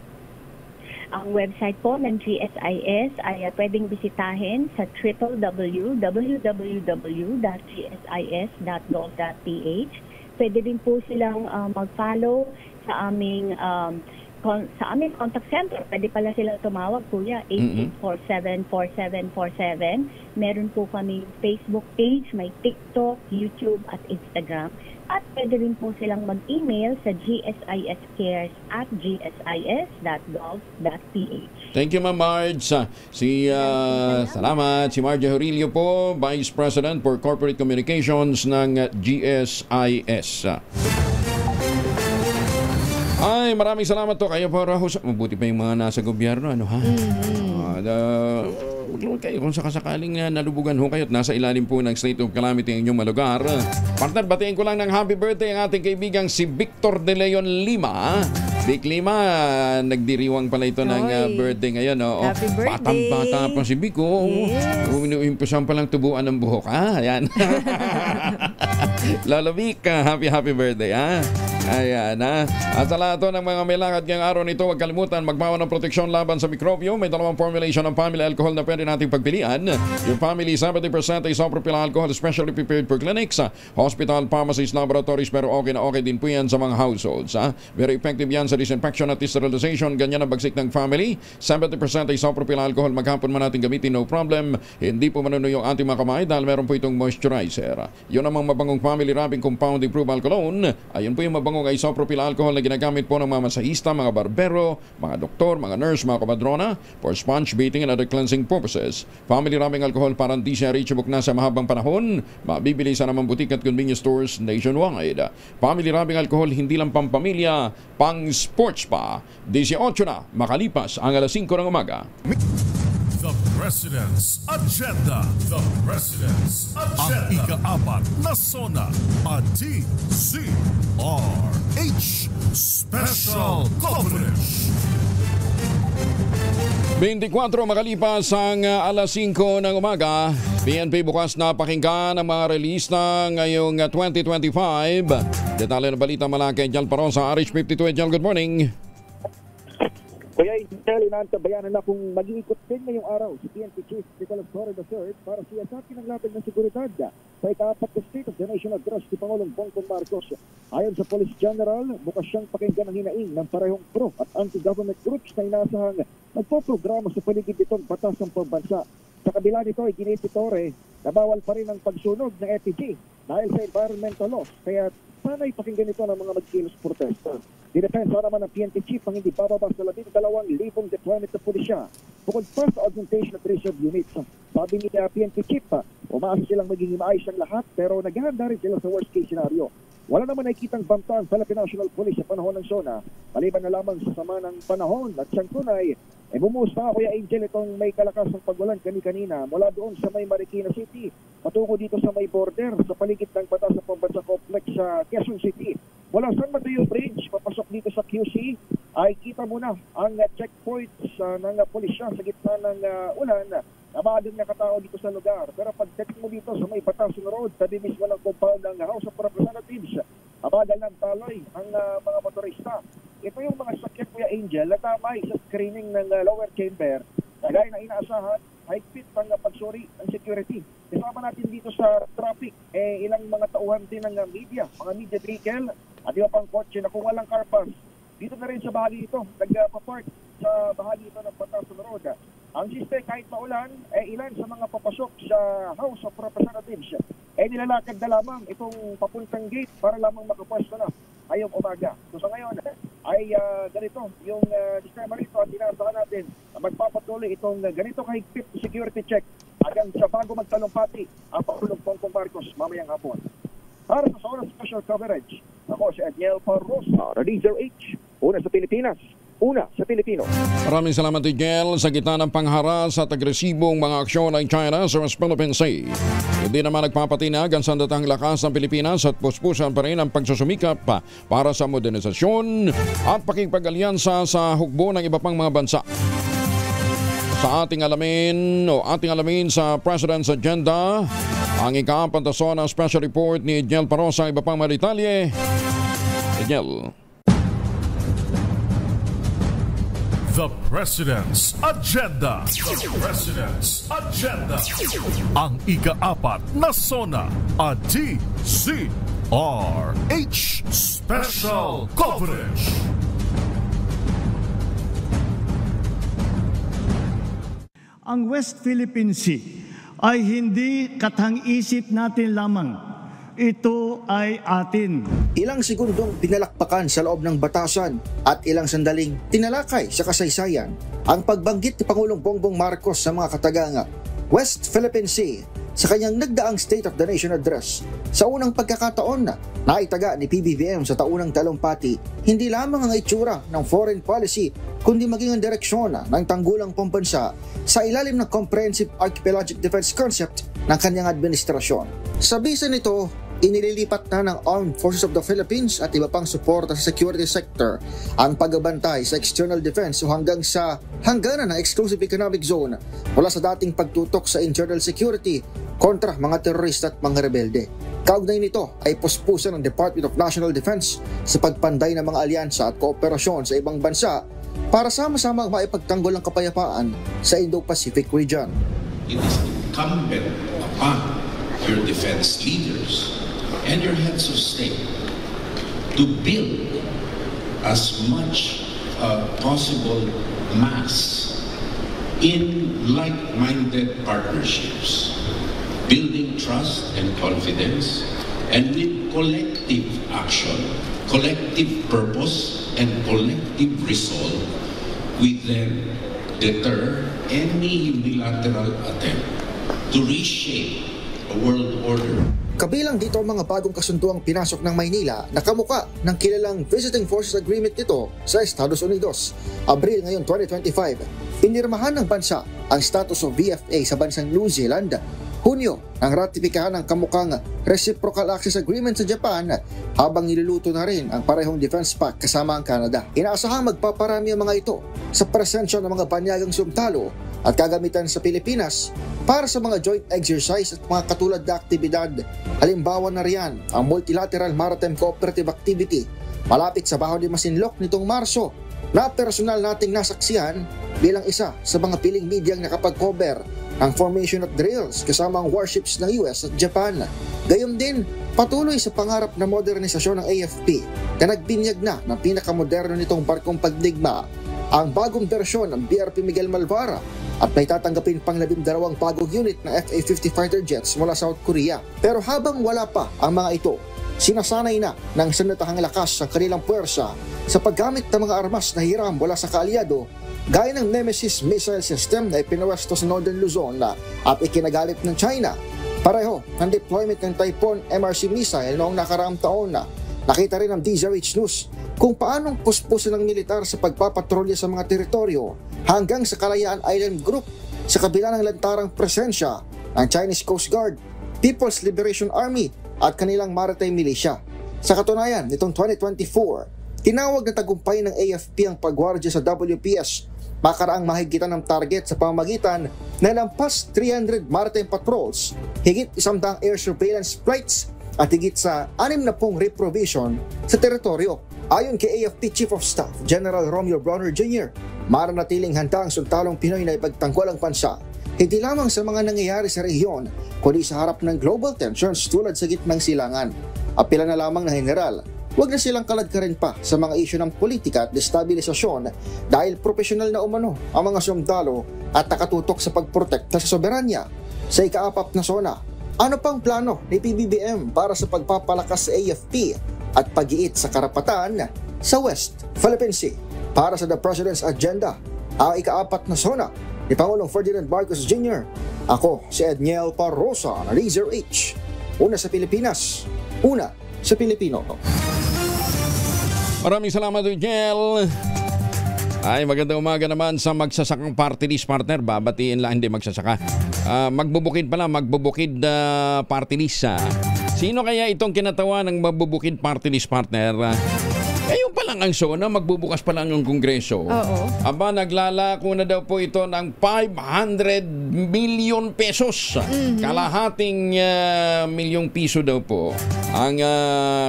Ang website po ng GSIS ay pwedeng bisitahin sa www.gsis.gov.ph. Pwede din po silang mag-follow sa aming contact center. Pwede pala silang tumawag, Kuya, 8847-4747. Meron po kami Facebook page, may TikTok, YouTube at Instagram. At pwede rin po silang mag-email sa gsiscares@gsis.gov.ph. Thank you, Ma'am Marge. Salamat. Si Marge Aurelio po, Vice President for Corporate Communications ng GSIS. Ay, maraming salamat to kayo para mabuti pa yung mga nasa gobyerno, ano ha? Huwag kayo kung sakasakaling nalubugan ho kayo at nasa ilalim po ng state of calamity ang inyong malugar. Partner, batiin ko lang ng happy birthday ang ating kaibigang si Victor De Leon Lima. Vic Lima, nagdiriwang pala ito ng birthday ngayon. Happy birthday! Batang-bata pa si Vic. Umpisan pa lang tubuan ng buhok. Ayan. Lolo Vic, happy birthday. Ayan, At sa lahat ng mga may lakad ngayong araw nito, huwag kalimutan magbawa ng proteksyon laban sa mikrobyo. May 2 formulation ng family alcohol na pwede nating pagpilian. Yung family 70% isopropyl alcohol, especially prepared for clinics, hospital, pharmacies, laboratories, pero okay na okay din po yan sa mga households. Very effective yan sa disinfection at sterilization. Ganyan ang bagsik ng family. 70% isopropyl alcohol, maghapon man natin gamitin, no problem. Hindi po manuno yung ating mga kamay dahil meron po itong moisturizer. Yun namang mabangong family wrapping compound improved alcohol. Ayun po yung mabangong isopropyl alcohol na ginagamit po ng mga masahista, mga barbero, mga doktor, mga nurse, mga kamadrona for sponge beating and other cleansing purposes. Family wrapping alcohol parang di siya reachable na sa mahabang panahon. Mabibili sa namang butik at convenience stores nationwide. Family wrapping alcohol hindi lang pampamilya, pang sports pa. 18 na makalipas ang alas 5 ng umaga. The President's Agenda. The President's Agenda. Ang ika-4 na SONA at DZRH Special Coverage. 24 makalipas ang alas 5 ng umaga. PNP bukas na pakinggan ang mga release na ngayong 2025. Detalye ng balita mula kay Jal Paron sa RH52. Jal, good morning. Kaya inaantabayanan na kung mag-iikot din ngayong araw si PNP Chief Nicolas Torre III para siyasatin ang laban ng seguridad sa ika-4 na State of the Nation Address ni Pangulong Bongbong Marcos. Ayon sa Police General, bukas siyang pakinggan ang hinaing ng parehong pro at anti-government groups na inasahang nagpoprograma sa paligid nitong batas ng pambansa. Sa kabila nito ay ginit si Torre na bawal pa rin ang pagsunog ng EPG dahil sa environmental laws, kaya sana'y pakinggan ito ng mga magkilos protesta. Dinepensa naman ng PNP Chief ang hindi bababa sa 12,000 deployment na pulisya. bukod pa sa augmentation at reserve units. Sabi ni PNP Chief, umaasa silang magiging maayos ang lahat pero naghahanda rin sila sa worst case scenario. Wala naman nakikitang banta ang Philippine National Police sa panahon ng SONA, maliban na lamang sa sama ng panahon at siyang tunay, bumuhos pa Kuya Angel itong may kalakasang pagwalan kanina mula doon sa may Marikina City, patungo dito sa may border, sa paligid ng Batas sa Pambansa Complex sa Quezon City. Mula San Mateo Bridge, papasok dito sa QC, ay kita mo na ang checkpoints ng pulisya sa gitna ng ulan. Nabaadong nakatao dito sa lugar. Pero pagdating mo dito sa may Batasan Road, tabi mismo ng compound ng House of Representatives, abagal ng taloy ang mga motorista. Ito yung mga sakyan, Kuya Angel, na tamay sa screening ng lower chamber. Kagaya na inaasahan, higpit ang pagsuri ng security. Kasama natin dito sa traffic, ilang mga tauhan din ng media, mga media vehicle, at iba pang kotse na kung walang car pass. Dito na rin sa bahagi ito, nagpa-park sa bahagi ito ng Batasan Road. Ang siste, kahit maulan, ilan sa mga papasok sa House of Representatives, nilalakad na lamang itong papuntang gate para lamang makapwesto na ngayong umaga. So sa ngayon, ay ganito yung sistema rito at inaasahan natin na magpapatuloy itong ganito kahigpit security check hanggang sa bago magtalumpati ang Pangulong Bongbong Marcos mamayang hapon. Para sa Oras Special Coverage, ako si Edniel Parrosa, Radizer H, una sa Pilipinas, una sa Pilipino. Maraming salamat, Edniel. Sa gitna ng pangharas at agresibong mga aksyon ng China sa West Philippine Sea, hindi naman nagpapatinag ang sandatang lakas ng Pilipinas at puspusan pa rin ang pagsusumikap para sa modernisasyon at pakikipag-alyansa sa hukbo ng iba pang mga bansa. Sa ating alamin sa President's Agenda, ang ikapantaso ng special report ni Edniel Parrosa, iba pang malitalye. Edniel. The President's Agenda. The President's Agenda. Ang ika-4 na SONA at DZRH Special Coverage. Ang West Philippine Sea ay hindi katang-isip natin lamang. Ito ay atin. Ilang segundong pinalakpakan sa loob ng batasan at ilang sandaling tinalakay sa kasaysayan ang pagbanggit ni Pangulong Bongbong Marcos sa mga katagang West Philippine Sea sa kanyang nagdaang State of the Nation Address. Sa unang pagkakataon na naitaga ni PBBM sa taunang talumpati, hindi lamang ang itsura ng foreign policy kundi maging ang direksyon ng tanggulang pambansa sa ilalim ng Comprehensive Archipelagic Defense Concept ng kanyang administrasyon. Sa bisa nito, inililipat na ng Armed Forces of the Philippines at iba pang suporta sa security sector ang pagbabantay sa external defense o hanggang sa hangganan ng Exclusive Economic Zone mula sa dating pagtutok sa internal security kontra mga terorista at mga rebelde. Kaugnay nito ay puspusan ng Department of National Defense sa pagpanday ng mga alyansa at kooperasyon sa ibang bansa para sama-sama maipagtanggol ang kapayapaan sa Indo-Pacific region. It is incumbent upon your defense leaders and your heads of state to build as much possible mass in like-minded partnerships, building trust and confidence, and with collective action, collective purpose, and collective resolve, we then deter any unilateral attempt to reshape a world order. Kabilang dito ang mga bagong kasunduang pinasok ng Maynila na kamuka ng kilalang Visiting Forces Agreement nito sa Estados Unidos. Abril ngayon 2025, pinirmahan ng bansa ang status of VFA sa bansang New Zealand. Hunyo, nang ratipikahan ng kamukang Reciprocal Access Agreement sa Japan habang niluluto na rin ang parehong defense pact kasama ang Canada. Inaasahang magpaparami ang mga ito sa presensya ng mga banyagang sumtalo at gagamitan sa Pilipinas para sa mga joint exercise at mga katulad na aktibidad. Halimbawa na riyan ang Multilateral Maritime Cooperative Activity malapit sa Baho de Masinloc nitong Marso na personal nating nasaksihan bilang isa sa mga piling medyang nakapag-cover ang formation at drills kasama ang warships ng US at Japan. Gayun din, patuloy sa pangarap na modernisasyon ng AFP na nagbinyag na ng pinakamoderno nitong barkong pagdigma, ang bagong bersyon ng BRP Miguel Malvara at may tatanggapin pang 12 bagong unit na FA-50 fighter jets mula South Korea. Pero habang wala pa ang mga ito, sinasanay na ng sandatahang lakas ang kanilang puwersa sa paggamit ng mga armas na hiram mula sa kaalyado gaya ng Nemesis missile system na ipinawesto sa Northern Luzon at ikinagalit ng China. Pareho ng deployment ng Typhoon MRC missile noong nakaraang taon na nakita rin ng DZRH News kung paanong puspusin ng militar sa pagpapatrolya sa mga teritoryo hanggang sa Kalayaan Island Group sa kabila ng lantarang presensya ng Chinese Coast Guard, People's Liberation Army at kanilang maritime militia. Sa katunayan, nitong 2024, tinawag na tagumpay ng AFP ang pagwardya sa WPS makaraang mahigitan ng target sa pamamagitan na lampas 300 maritime patrols, higit 100 air surveillance flights at higit sa 60 reprovision sa teritoryo. Ayon kay AFP Chief of Staff General Romeo Bronner Jr., maranatiling handa ang sundalong Pinoy na ipagtanggol ang bansa hindi lamang sa mga nangyayari sa rehiyon kundi sa harap ng global tensions tulad sa gitnang silangan. Apela na lamang na general, huwag na silang kaladkarin pa sa mga isyu ng politika at destabilisasyon dahil profesional na umano ang mga sundalo at nakatutok sa pagprotekta sa soberanya. Sa ika-4 na zona, ano pang plano ni PBBM para sa pagpapalakas sa AFP at pag-iit sa karapatan sa West Philippine Sea? Para sa The President's Agenda, ang ika-4 na zona ni Pangulong Ferdinand Marcos Jr. Ako si Edniel Parrosa na Laser H. Una sa Pilipinas, una sa Pilipino. Maraming salamat, Edniel. Ay, magandang umaga naman sa magsasakang party list partner. Babatiin lang, hindi magsasaka. Magbubukid party list. Sino kaya itong kinatawa ng magbubukid party list partner? Ngayon pa lang ang SONA, magbubukas pa lang yung Kongreso. Oo. Aba, naglalako na daw po ito ng 500 million pesos. Kalahating milyong piso daw po ang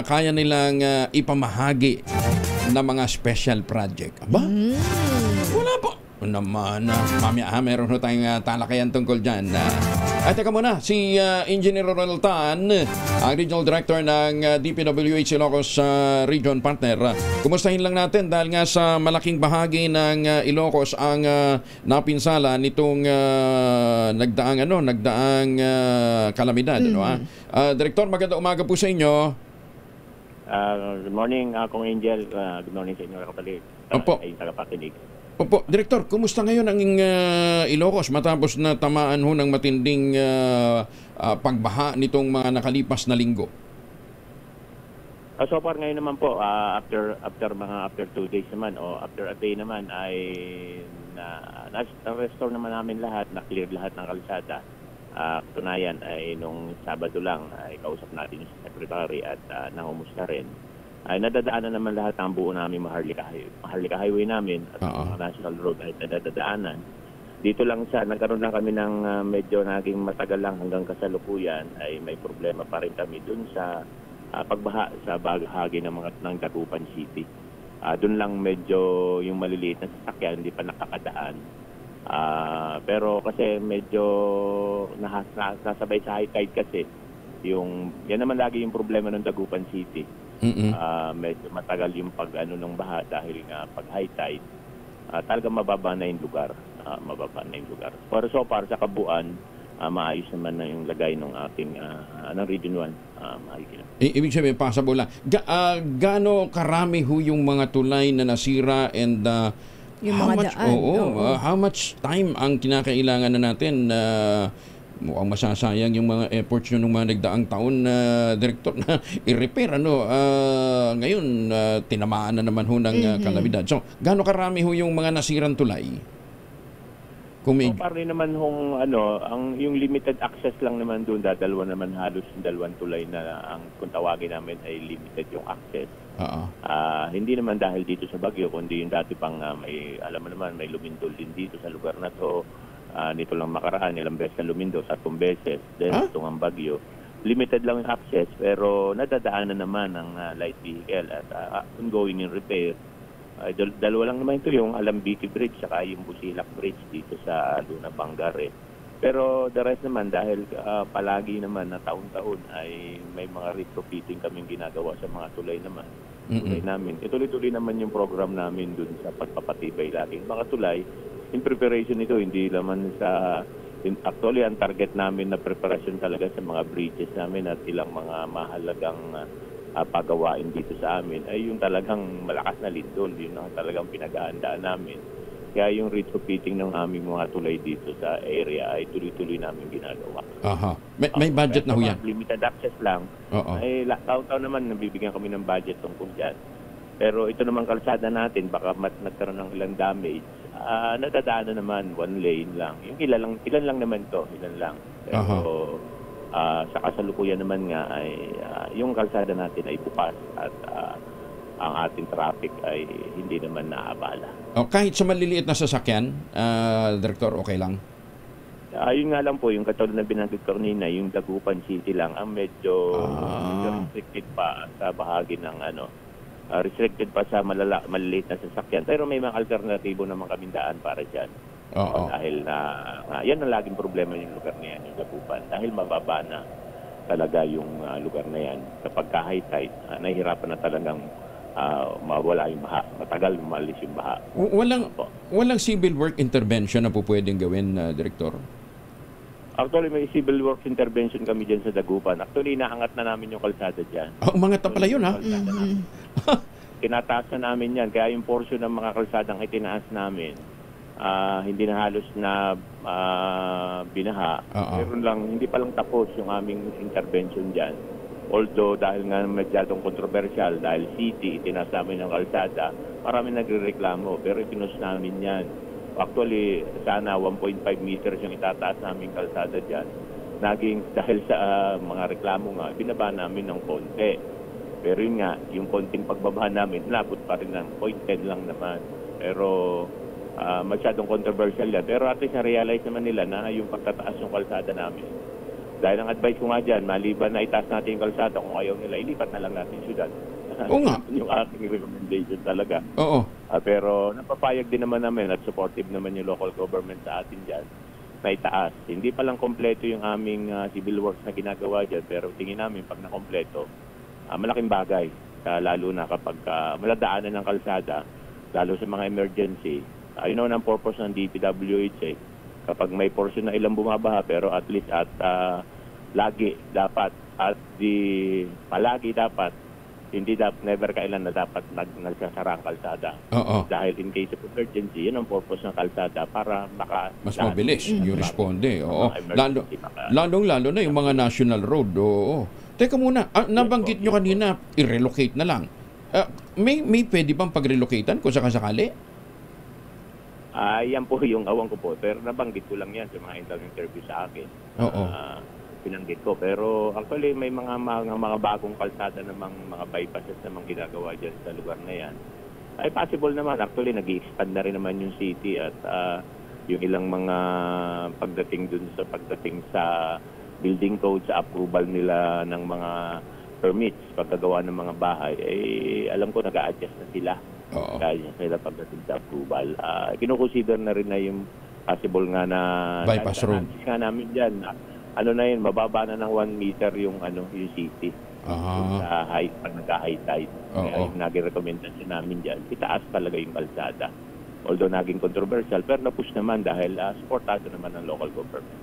kaya nilang ipamahagi na mga special project. Aba? Wala po. Naman, mamaya meron ho tayong talakayan tungkol dyan. At teka muna, si Engineer Ronald Tan, ang Regional Director ng DPWH Ilocos Region Partner. Kumustahin lang natin dahil nga sa malaking bahagi ng Ilocos ang napinsala nitong nagdaang kalamidad. Director, magandang umaga po sa inyo. Good morning, Kong Angel. Good morning sa inyo, kapatid. Opo. Ay tagapakinig. Opo, Direktor, kumusta ngayon ang Ilocos matapos na tamaan ho ng matinding pagbaha nitong mga nakalipas na linggo? So far ngayon naman po, after 2 days naman o after a day naman ay na-restore naman namin lahat, na-clear lahat ng kalsada. Tunayan ay nung Sabado lang ay kausap natin yung Secretary at nangumusta rin. Ay nadadaanan naman lahat ng buo namin Maharlika Highway namin at mga national road ay nadadaanan. Dito lang nagkaroon lang kami ng medyo naging matagal lang hanggang kasalukuyan ay may problema pa rin kami dun sa pagbaha sa bahagi ng Dagupan City. Dun lang medyo yung maliliit na sasakyan hindi pa nakakadaan. Pero kasi medyo nasabay sa high tide kasi yan naman lagi yung problema ng Dagupan City. Medyo matagal yung ng baha dahil nga pag high tide talagang mababa na yung lugar. Pero so far sa kabuuan maayos naman na yung lagay ng ating ng Region 1. Ibig sabihin, passable lang. Gaano karami ho yung mga tulay na nasira and yung mga daan? How much time ang kinakailangan na natin mukhang masasayang yung mga efforts nyo ng mga nagdaang taon na Direktor na i-repair. Ngayon, tinamaan na naman ho ng kalamidad. So, gaano karami ho yung mga nasirang tulay? Parang naman yung limited access lang naman doon, dadalwa naman halos yung dalawang tulay na kung tawagin namin ay limited yung access. Hindi naman dahil dito sa Bagyo, kundi yung dati pang alam mo naman, may lumindol din dito sa lugar na to. Nito lang makaraan, ilang beses na lumindol, 7 beses. Then itong ang Bagyo. Limited lang yung access, pero nadadaanan naman ng light vehicle at ongoing yung repair. Dalawa lang naman ito, yung Alambiki Bridge saka yung Busilak Bridge dito sa Luna Bangaret. Pero the rest naman, dahil palagi naman na taon-taon ay may mga retrofitting kaming ginagawa sa mga tulay naman. Tulay namin. Ituloy-tuloy naman yung program namin dun sa pagpapatibay laging mga tulay. In preparation nito, hindi naman actually ang target namin na preparation talaga sa mga bridges namin at ilang mga mahalagang pagawain dito sa amin ay yung talagang malakas na lindol, yun ang talagang pinag-aandaan namin. Kaya yung retrofitting ng aming mga tulay dito sa area ay tuloy-tuloy namin ginagawa. Aha. May budget na ho yan? Limited access lang. Oo. Ay, taon-taon naman nabibigyan kami ng budget tungkol dyan. Pero ito naman kalsada natin, baka nagkaroon ng ilang damage. Nadadaanan naman, one lane lang. Yung ilan lang naman to, ilan lang. Pero sa kasalukuyan naman nga ay yung kalsada natin ay bukas at ang ating traffic ay hindi naman naabala. Kahit sa maliliit na sasakyan, Director, okay lang? Yun nga lang po, yung katulad na binanggit ko kanina, yung Dagupan City lang, ang medyo restricted pa sa bahagi ng restricted pa sa maliliit na sasakyan. Pero may mga alternatibo naman kaming daan para dyan. Dahil yan ang laging problema yung lugar na yan, yung Dagupan. Dahil mababa na talaga yung lugar na yan. Kapag ka-high tide, nahihirapan na talagang mawala yung baha. Matagal umalis yung baha. Walang civil work intervention na po pwedeng gawin, Director? Actually, may civil works intervention kami dyan sa Dagupan. Actually, inaangat na namin yung kalsada dyan. Umangat na pala yun, ha? Tinataas na namin yan. Kaya yung portion ng mga kalsadang itinaas namin, hindi na halos na binaha. Meron lang, hindi pa lang tapos yung aming intervention dyan. Although dahil nga masyadong kontrobersyal, dahil city, itinaas namin ng kalsada, marami nagrereklamo. Pero itinus namin yan. Actually, sana 1.5 meters yung itataas namin kalsada dyan. Naging dahil sa mga reklamo nga, binaba namin ng konti. Pero yun nga, yung konting pagbaba namin, nabot pa rin ng 0.10 lang naman. Pero masyadong controversial yan. Pero at least na-realize naman nila na yung pagtataas ng kalsada namin. Dahil ang advice ko nga dyan, maliban na itaas natin yung kalsada, kung ayaw nila, ilipat na lang natin syudad. Oo nga. Yung aking recommendation talaga. Oo. Pero napapayag din naman namin at supportive naman yung local government sa atin dyan na itaas. Hindi pa lang kompleto yung aming civil works na ginagawa dyan, pero tingin namin pag nakompleto, malaking bagay. Lalo na kapag maladaanan ng kalsada, lalo sa mga emergency. Yun ang purpose ng DPWH. Kapag may portion na ilang bumabaha, pero at least lagi dapat palagi dapat hindi never kailan na dapat nagsasara ang kalsada. Dahil in case of emergency, yun ang purpose ng kalsada para mas mabilis yung responde. Lalo na yung mga national road. Teka muna, nabanggit nyo kanina, i-relocate na lang. May pwede bang pag-relocatean kung sakasakali? Yan po yung awang ko po. Pero nabanggit ko lang yan sa mga interview sa akin. Pinanggit ko. Pero actually may mga bagong kalsada namang mga bypasses namang ginagawa dyan sa lugar na yan. Ay possible naman. Actually nag-i-expand na rin naman yung city at yung ilang mga pagdating sa building code, sa approval nila ng mga permits pagkagawa ng mga bahay, alam ko nag-a-adjust na sila. Kaya sila pagdating sa approval. Kinukonsider na rin na yung possible nga na bypass road. Nga namin dyan. Na yun, mababa na ng 1 meter yung city. Sa high, pag nagka-high tide. Kaya yung naging recommendation namin dyan, itaas talaga yung kalsada. Although naging controversial, pero na-push naman dahil supportado naman ng local government.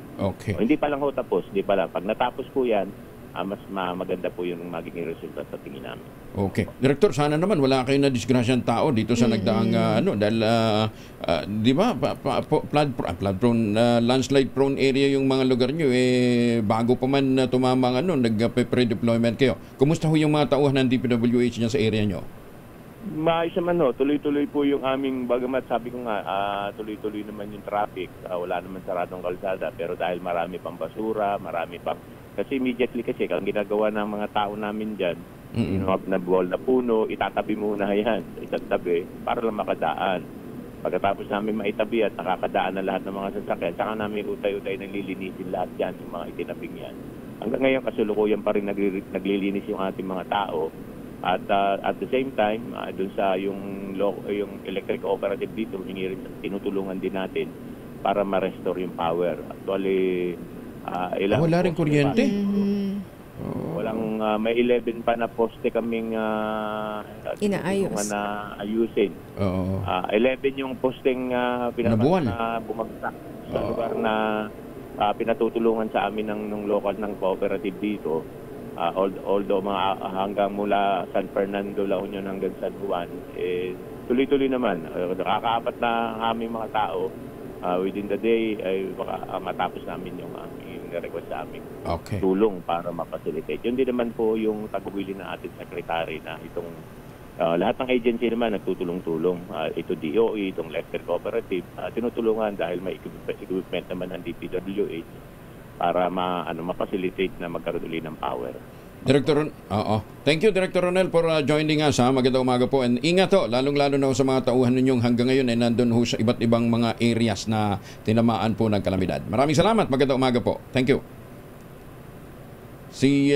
Hindi pa lang tapos, hindi pa lang. Pag natapos po yan, mas maganda po yung magiging resulta sa tingin namin. Director, sana naman wala kayo na disgrasyang tao dito sa nagdaang dahil di ba landslide prone area yung mga lugar nyo bago pa man tumama nag-pre-deployment kayo. Kumusta ho yung mga tauhan ng DPWH niya sa area nyo? Maayos naman tuloy-tuloy po yung aming, bagamat sabi ko nga, tuloy-tuloy naman yung traffic. Wala naman saradong kalsada, pero dahil marami pang basura, kasi immediately ang ginagawa ng mga tao namin dyan, nabuwal na puno, itatabi muna yan sa isang tabi para lang makadaan. Pagkatapos namin maitabi at nakakadaan na lahat ng mga sasakyan, saka namin utay-utay naglilinisin lahat yan, yung mga itinabing yan. Hanggang ngayon kasulukuyan pa rin naglilinis yung ating mga tao. At at the same time, dun sa yung electric cooperative dito, tinutulungan din natin para ma-restore yung power. Actually, wala rin kuryente? Walang, may 11 pa na poste kaming inaayos na ayusin. 11 yung posteng bumagsak sa lugar na pinatutulungan sa amin ng local ng cooperative dito. Although hanggang mula San Fernando, La Union hanggang San Juan, tuloy-tuloy naman. Nakakaapat na aming mga tao. Within the day ay baka matapos namin yung request sa aming tulong para mapacilitate. Yun din naman po yung tagubili ng ating secretary na itong lahat ng agency naman nagtutulong-tulong. Ito DOE, itong Electric Cooperative, tinutulungan dahil may equipment naman ng DPWH para mapacilitate na magkaroon ulit ng power. Director, thank you Director Ronel for joining us. Magandang umaga po, and ingat ho, lalong-lalo na sa mga tauhan ninyong hanggang ngayon ay nandun ho sa iba't ibang mga areas na tinamaan po ng kalamidad. Maraming salamat, magandang umaga po. Thank you. Si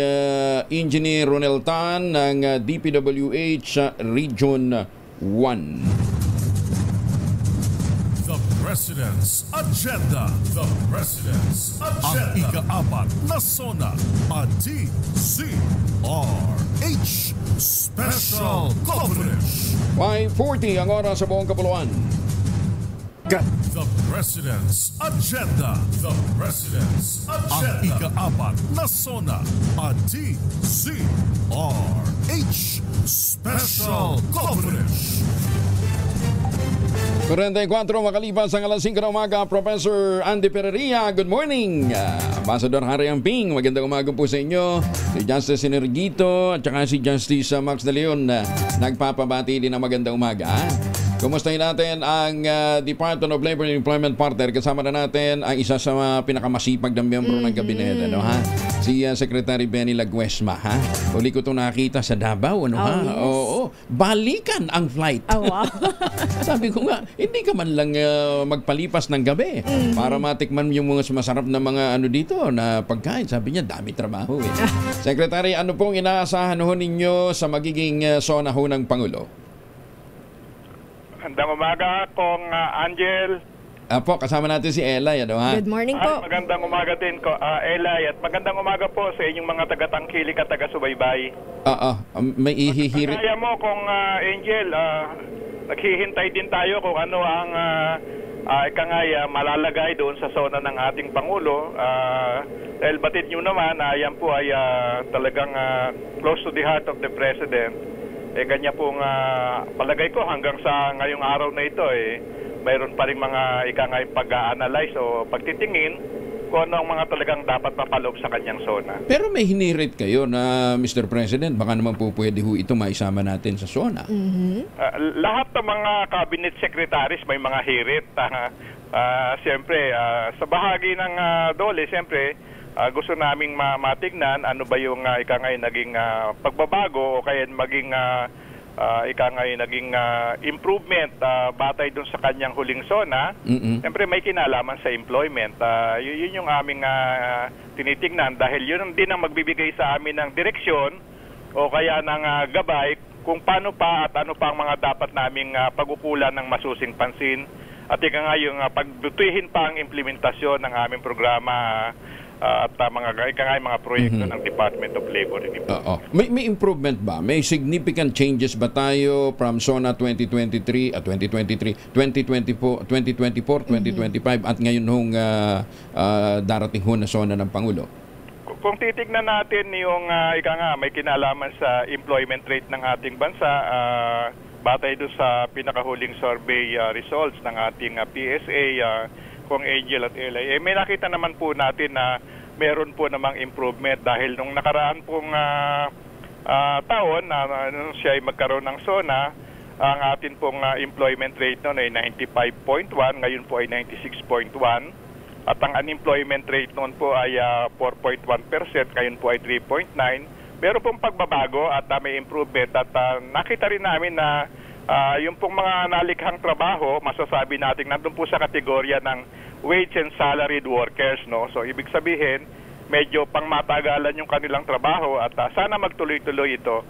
Engineer Ronel Tan ng DPWH Region 1. The President's Agenda. The President's Agenda. Ang ika-4 na SONA at DZRH Special Coverage. 5:40 ang oras sa buong kapuluan. The President's Agenda. The President's Agenda. Ang ika-4 na SONA at DZRH Special Coverage. 44 makalipas ang alas 5 ng umaga, Professor Andy Pereira, good morning. Ambassador Harry Amping, magandang umaga po sa inyo. Si Justice Energito at saka si Justice Max De Leon, nagpapabati din ng magandang umaga. Kumustahin natin ang Department of Labor and Employment Partner. Kasama na natin ang isa sa pinakamasipag na miyembro ng gabinet, si Secretary Benny Laguesma. Uli ko itong nakita sa Davao. Yes. Oo, balikan ang flight. Wow. Sabi ko nga, hindi ka man lang magpalipas ng gabi para matikman yung mga sumasarap na mga dito na pagkain. Sabi niya, dami trabaho. Secretary, ano pong inaasahan ho ninyo sa magiging SONA ho ng Pangulo? Magandang umaga, Kong Angel. Po, kasama natin si Elay. Good morning po. Magandang umaga din, Elay. At magandang umaga po sa inyong mga taga-tangkilik at taga-subaybay. May ihihirit. Kaya mo, Kong Angel, naghihintay din tayo kung ano ang malalagay doon sa SONA ng ating Pangulo. Dahil batid nyo naman, yan po ay talagang close to the heart of the President. Ganyan pong palagay ko hanggang sa ngayong araw na ito mayroon pa rin mga pag-a-analyze o pagtitingin kung ano ang mga talagang dapat mapaloob sa kanyang SONA. Pero may hinirit kayo na Mr. President, baka naman po pwede ho ito maisama natin sa SONA. Lahat ng mga cabinet secretaries may mga hirit. Siyempre, sa bahagi ng DOLE, siyempre, gusto naming matignan ano ba yung naging pagbabago o kaya maging naging improvement batay dun sa kanyang huling SONA. Siyempre may kinalaman sa employment. Yun yung aming tinitingnan dahil yun din ang magbibigay sa amin ng direksyon o kaya ng gabay kung paano pa at ano pa ang mga dapat naming pag-ukulan ng masusing pansin at yung pagdutuhin pa ang implementasyon ng aming programa at mga proyekto ng Department of Labor and Employment. May improvement ba? May significant changes ba tayo from SONA 2023 at 2023, 2024, 2025 at ngayon hong darating ho na SONA ng Pangulo? Kung titignan natin yung may kinalaman sa employment rate ng ating bansa, batay doon sa pinakahuling survey results ng ating PSA, Kung Angel at LA, may nakita naman po natin na meron po namang improvement dahil nung nakaraan pong taon na siya ay magkaroon ng SONA, ang atin pong employment rate noon ay 95.1, ngayon po ay 96.1 at ang unemployment rate noon po ay 4.1%, ngayon po ay 3.9. Meron pong pagbabago at may improvement at nakita rin namin na yung pong mga nalikhang trabaho, masasabi natin nandun po sa kategorya ng wage and salaried workers, no? So ibig sabihin, medyo pang matagalan yung kanilang trabaho at sana magtuloy-tuloy ito.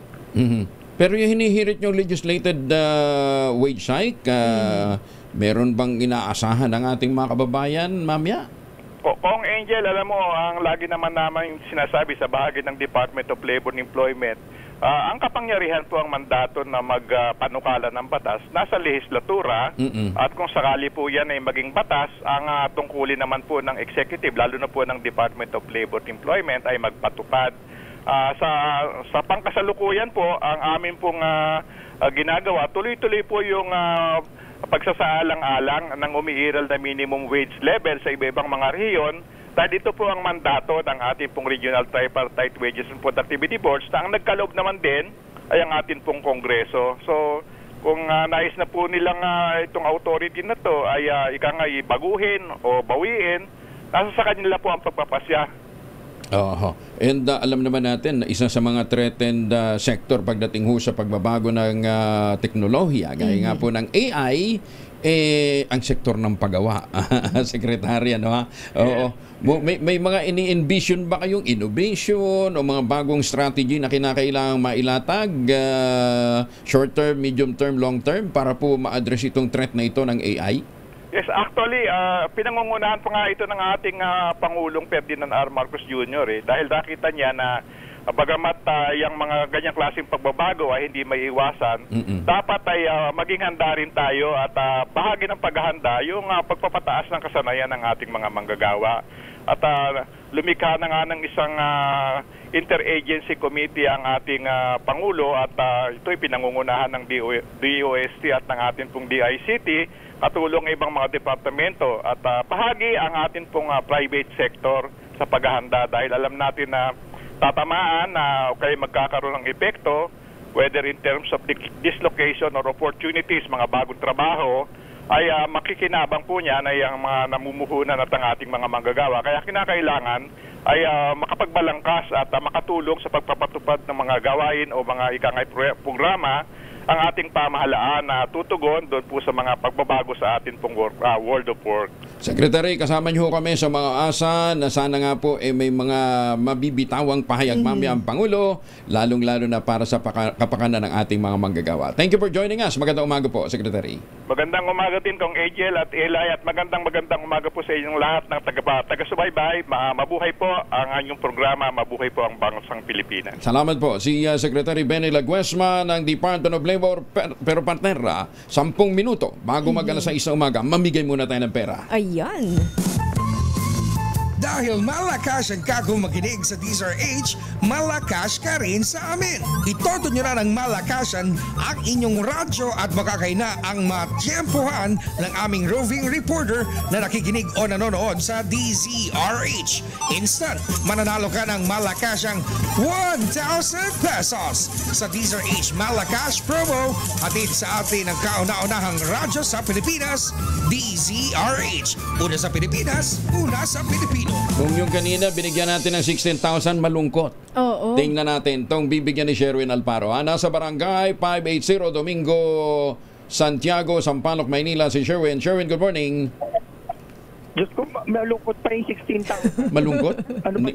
Pero yung hinihirit yung legislated wage hike, meron bang inaasahan ng ating mga kababayan, mamaya? Kung Angel, alam mo, ang lagi naman namin sinasabi sa bahagi ng Department of Labor and Employment, ang kapangyarihan po ang mandato na magpanukala ng batas nasa lehislatura at kung sakali po yan ay maging batas, ang tungkulin naman po ng executive, lalo na po ng Department of Labor and Employment ay magpatupad. Sa pangkasalukuyan po, ang amin pong ginagawa, tuloy-tuloy po yung pagsasaalang-alang ng umiiral na minimum wage level sa iba-ibang mga rehiyon. Dahil ito po ang mandato ng ating pong Regional Tripartite Wages and Productivity Boards na ang nagkaloob naman din ay ang ating pong Kongreso. So, kung nais na po nilang itong authority na to ay baguhin o bawiin, nasa sa kanila po ang pagpapasya. And alam naman natin na isa sa mga threatened sector pagdating ho sa pagbabago ng teknolohiya, gaya nga po ng AI, ang sektor ng paggawa. Sekretary, ano ha? Oo. May mga ini-envision ba kayong innovation o mga bagong strategy na kinakailangang mailatag, short term, medium term, long term, para po ma-address itong threat na ito ng AI? Yes, actually, pinangungunahan pa nga ito ng ating Pangulong Ferdinand R. Marcos Jr. Dahil nakita niya na bagamat yung mga ganyang klaseng pagbabago ay hindi may iwasan, dapat ay maging handa rin tayo at bahagi ng paghahanda yung pagpapataas ng kasanayan ng ating mga manggagawa. At lumikha na nga ng isang interagency committee ang ating Pangulo at ito'y pinangungunahan ng DOST at ng ating pong DICT, katulong ibang mga departamento at bahagi ang ating pong private sector sa paghahanda dahil alam natin na tatamaan na kayo magkakaroon ng epekto, whether in terms of dislocation or opportunities, mga bagong trabaho, ay makikinabang po niyan ay ang mga namumuhunan at ang ating mga manggagawa. Kaya kinakailangan ay makapagbalangkas at makatulong sa pagpapatupad ng mga gawain o mga ikangay programa ang ating pamahalaan na tutugon doon po sa mga pagbabago sa ating pong world of work. Secretary, kasama niyo kami sa mga asa na sana nga po may mga mabibitawang pahayag mamaya ang Pangulo, lalong-lalo na para sa kapakanan ng ating mga manggagawa. Thank you for joining us. Magandang umaga po, Secretary. Magandang umaga din kong Angel at Eli at magandang umaga po sa inyong lahat ng taga-subaybay. Mabuhay po ang inyong programa, mabuhay po ang bansang Pilipinas. Salamat po. Si Secretary Benny Laguesma ng Department of Labor, pero partner, 10 minuto bago mag-alas 6 na umaga, mamigay muna tayo ng pera. Ayan. Dahil malakas ang kagong makinig sa DZRH, malakas ka rin sa amin. Itodo nyo na ng malakasan ang inyong radyo at makakay na ang matiyempohan ng aming roving reporter na nakikinig o nanonood sa DZRH. Instant, mananalo ka ng malakasang 1,000 pesos sa DZRH Malakas promo hatid sa atin ng kauna-unahang radyo sa Pilipinas, DZRH. Una sa Pilipinas, una sa Pilipino. Kung yung kanina binigyan natin ng 16,000, malungkot. Oo. Tingnan natin tong bibigyan ni Sherwin Alparo. Nasa barangay 580 Domingo, Santiago, Sampaloc, Maynila si Sherwin. Sherwin, good morning. Diyos ko, malungkot pa yung 16,000. Malungkot? Ano ba?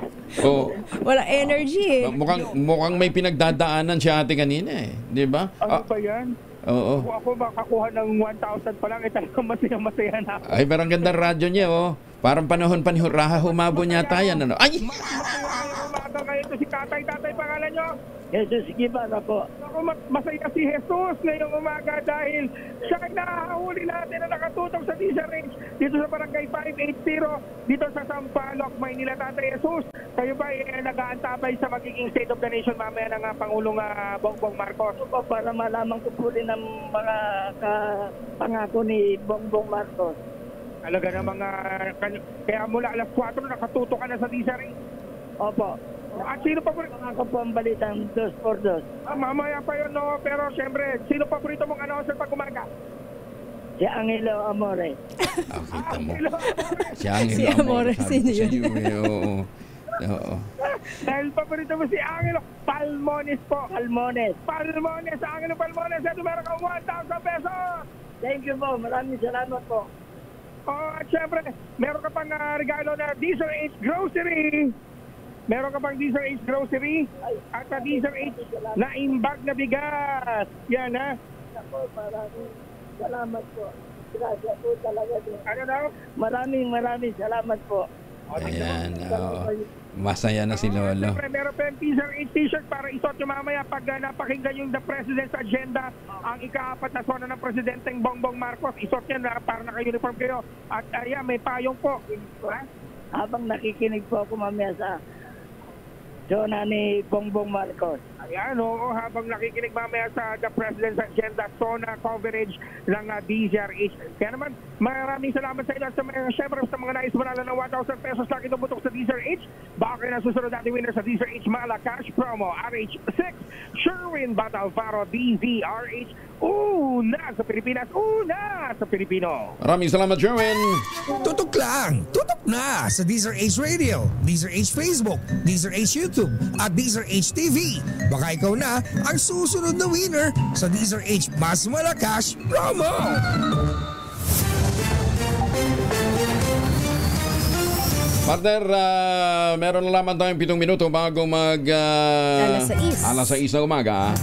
Oh. Wala energy Mukhang may pinagdadaanan siya ate kanina eh. Di ba? Ano ba yan? Oo. Kung ako makakuha ng 1,000 pa lang, talagang masaya-masaya na ako. Ay, parang gandang radyo niya, oh. Parang panahon pa ni Raha humabo niya tayo. Ano? Ay! Umaga kayo ito si Tatay. Tatay, pangalan nyo? Jesus Guevara po. Ako, masaya si Jesus ngayong umaga dahil siya ay nakahuli natin na nakatutok sa DZRH dito sa barangay 580 dito sa Sampaloc, Maynila. Tatay Jesus, kayo ba nag-aantabay sa magiging State of the Nation mamaya ng Pangulong Bongbong Marcos? Opo, para malaman ko po rin ang mga pangako ni Bongbong Marcos. Talaga na mga... Kaya mula alas 4 nakatutok ka na sa DZRH? Opo. At sino paborito? Ako po ang balitang 2x2. Mamaya pa yun, no? Pero siyempre, sino paborito mong announcer pag umaga? Si Angelo Amore. Kita mo. Si Si Amore, sino yun? Oo. Dahil paborito mo si Angelo Palmones po. Palmones. Angelo Palmones. Ito meron kang 1,000 pesos. Thank you po. Maraming salamat po. At syempre, meron ka pang regalo na DZRH Grocery. Meron ka pang DZRH Grocery at sa DZRH na imbag na bigas. Yan, ha? Maraming salamat po. Gracias po talaga. Ano daw? Maraming salamat po. Ayan, masaya na si Lolo. Siyempre, meron pa yung DZRH t-shirt para isuot nyo mamaya pag napakinggan yung The President's Agenda, ang ika-4 na zona ng Presidenteng Bongbong Marcos. Isuot nyo na para naka-uniform kayo. At ayan, may payong po. Habang nakikinig po ako mamaya sa zona ni Bongbong Marcos. Ayan, oo, habang nakikinig mamaya sa The President's Agenda, zona coverage ng DZRH. Kaya naman, maraming salamat sa ilan sa mga, syempre, sa mga nais manala ng 1,000 pesos na kinubutok sa DZRH. Baka kayo nasusunod natin winner sa DZRH Mala Cash Promo, RH6, Sherwin Batalfaro, DZRH. Una sa Pilipinas, una sa Pilipino. Maraming salamat, Sherwin. Tutok lang, tutok na sa DZRH Radio, DZRH Facebook, DZRH YouTube, at DZRH TV. Baka ikaw na ang susunod na winner sa DZRH Mas Malakas Promo. Partner, meron na lamang tayong 7 minuto bago alas 6 na umaga.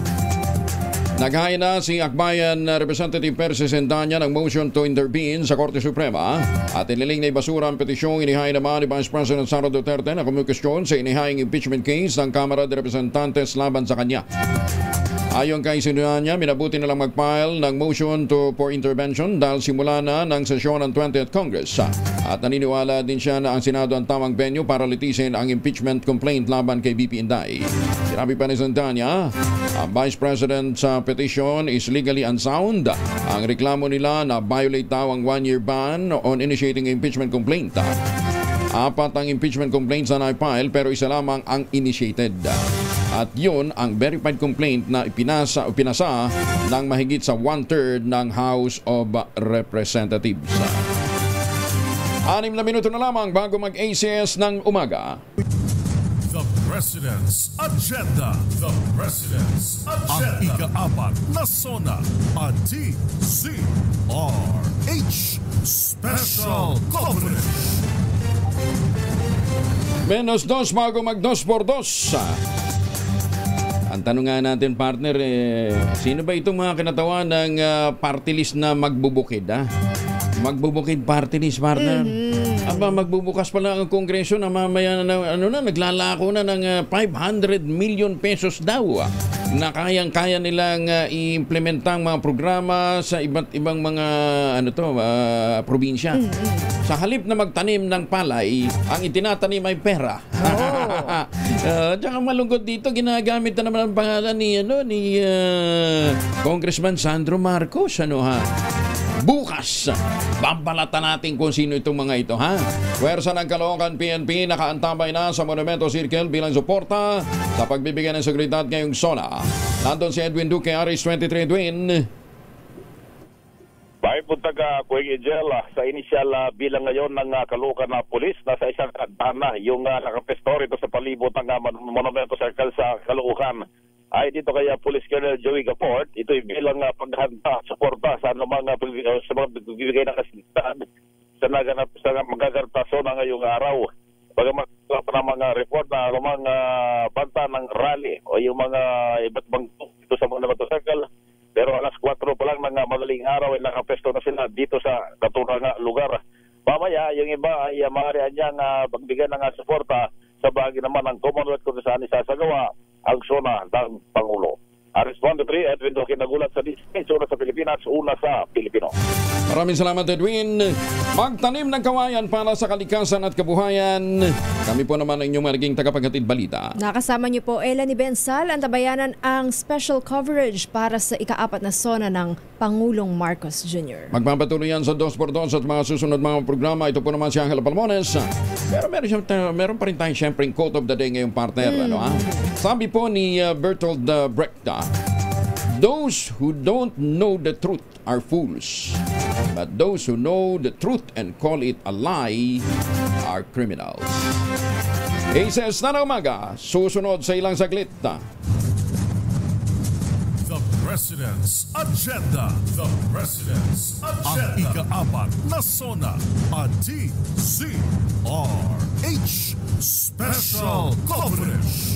Naghain na si Akbayan Representative Persis Endanya ng motion to intervene sa Korte Suprema at iniling na ibasura ang petisyong inihain naman ni Vice President Sara Duterte na kumukustyon sa inihaing impeachment case ng Kamara de Representantes laban sa kanya. Ayon kay Endanya, minabuti nilang mag-file ng motion for intervention dahil simula na ng sesyon ng 20th Congress. At naniniwala din siya na ang Senado ang tamang venue para litisin ang impeachment complaint laban kay BP Inday. Sinabi pa ni Endanya, ang Vice President sa petition is legally unsound. Ang reklamo nila na violate daw ang 1-year ban on initiating impeachment complaint. 4 ang impeachment complaints na na-file pero isa lamang ang initiated. At yun ang verified complaint na pinasa ng mahigit sa 1/3 ng House of Representatives. 6 na minuto na lamang bago mag-ACS ng umaga. The President's Agenda. The President's Agenda. Ang ika-4 na SONA at DZRH Special Coverage. Menos 2 bago mag 2x2. Ang tanong nga natin, partner, sino ba itong mga kinatawan ng party list na magbubukid? Magbubukid party list, partner. Aba, magbubukas pa lang ang Kongreso na mamaya na, naglalako na ng 500 million pesos daw na kayang-kaya nilang i-implementang mga programa sa iba't ibang mga probinsya. Sa halip na magtanim ng palay, ang itinatanim ay pera. Tsaka malungkot dito, ginagamit na naman ang pangalan ni Congressman Sandro Marcos. Bukas, babalatan natin kung sino itong mga ito, ha? Pwersa ng Caloocan PNP nakaantabay na sa Monumento Circle bilang suporta sa pagbibigay ng seguridad ngayong SONA. Nandun si Edwin Duque, RH23. Edwin. Bahay punta ka, Kuya Ejel, sa inisyal bilang ngayon ng Caloocan na pulis na sa isang kantana yung nakapesto rito sa palibot ng Monumento Circle sa Caloocan. Ay dito kaya Police Colonel Joey Gaport, ito'y bilang paghanda, suporta sa mga bibigay ng kasintahan sa magaganap na SONA ngayong araw. Bagamat na mga report na lumang banta ng rally o yung mga iba't bang dito sa Monumento Circle. Pero alas 4 pa lang ng madaling araw ay nakapesto na sila dito sa naturang lugar. Mamaya, yung iba ay maaari niyang pagbigyan ng suporta sa bahagi naman ng Commonwealth kung saan isasagawa ang SONA ng Pangulo. RH23, Edwin Duque, nagulat sa Disney, una sa Pilipinas, una sa Pilipino. Maraming salamat, Edwin. Magtanim ng kawayan para sa kalikasan at kabuhayan. Kami po naman ang inyong magiging tagapaghatid balita. Nakasama niyo po Ella ni Bensal, ang tabayanan ang special coverage para sa ika-4 na SONA ng Pangulong Marcos Jr. Magpapatuloy yan sa 2x2 at mga susunod mga programa. Ito po naman si Angela Palmones. Pero meron pa rin tayong siyempre quote of the day ngayong partner. Sabi po ni Bertolt Brecht, those who don't know the truth are fools, but those who know the truth and call it a lie are criminals. ACS na umaga, susunod sa ilang saglit. The President's Agenda. The President's Agenda. Ang ika-4 na SONA at DZRH Special Coverage.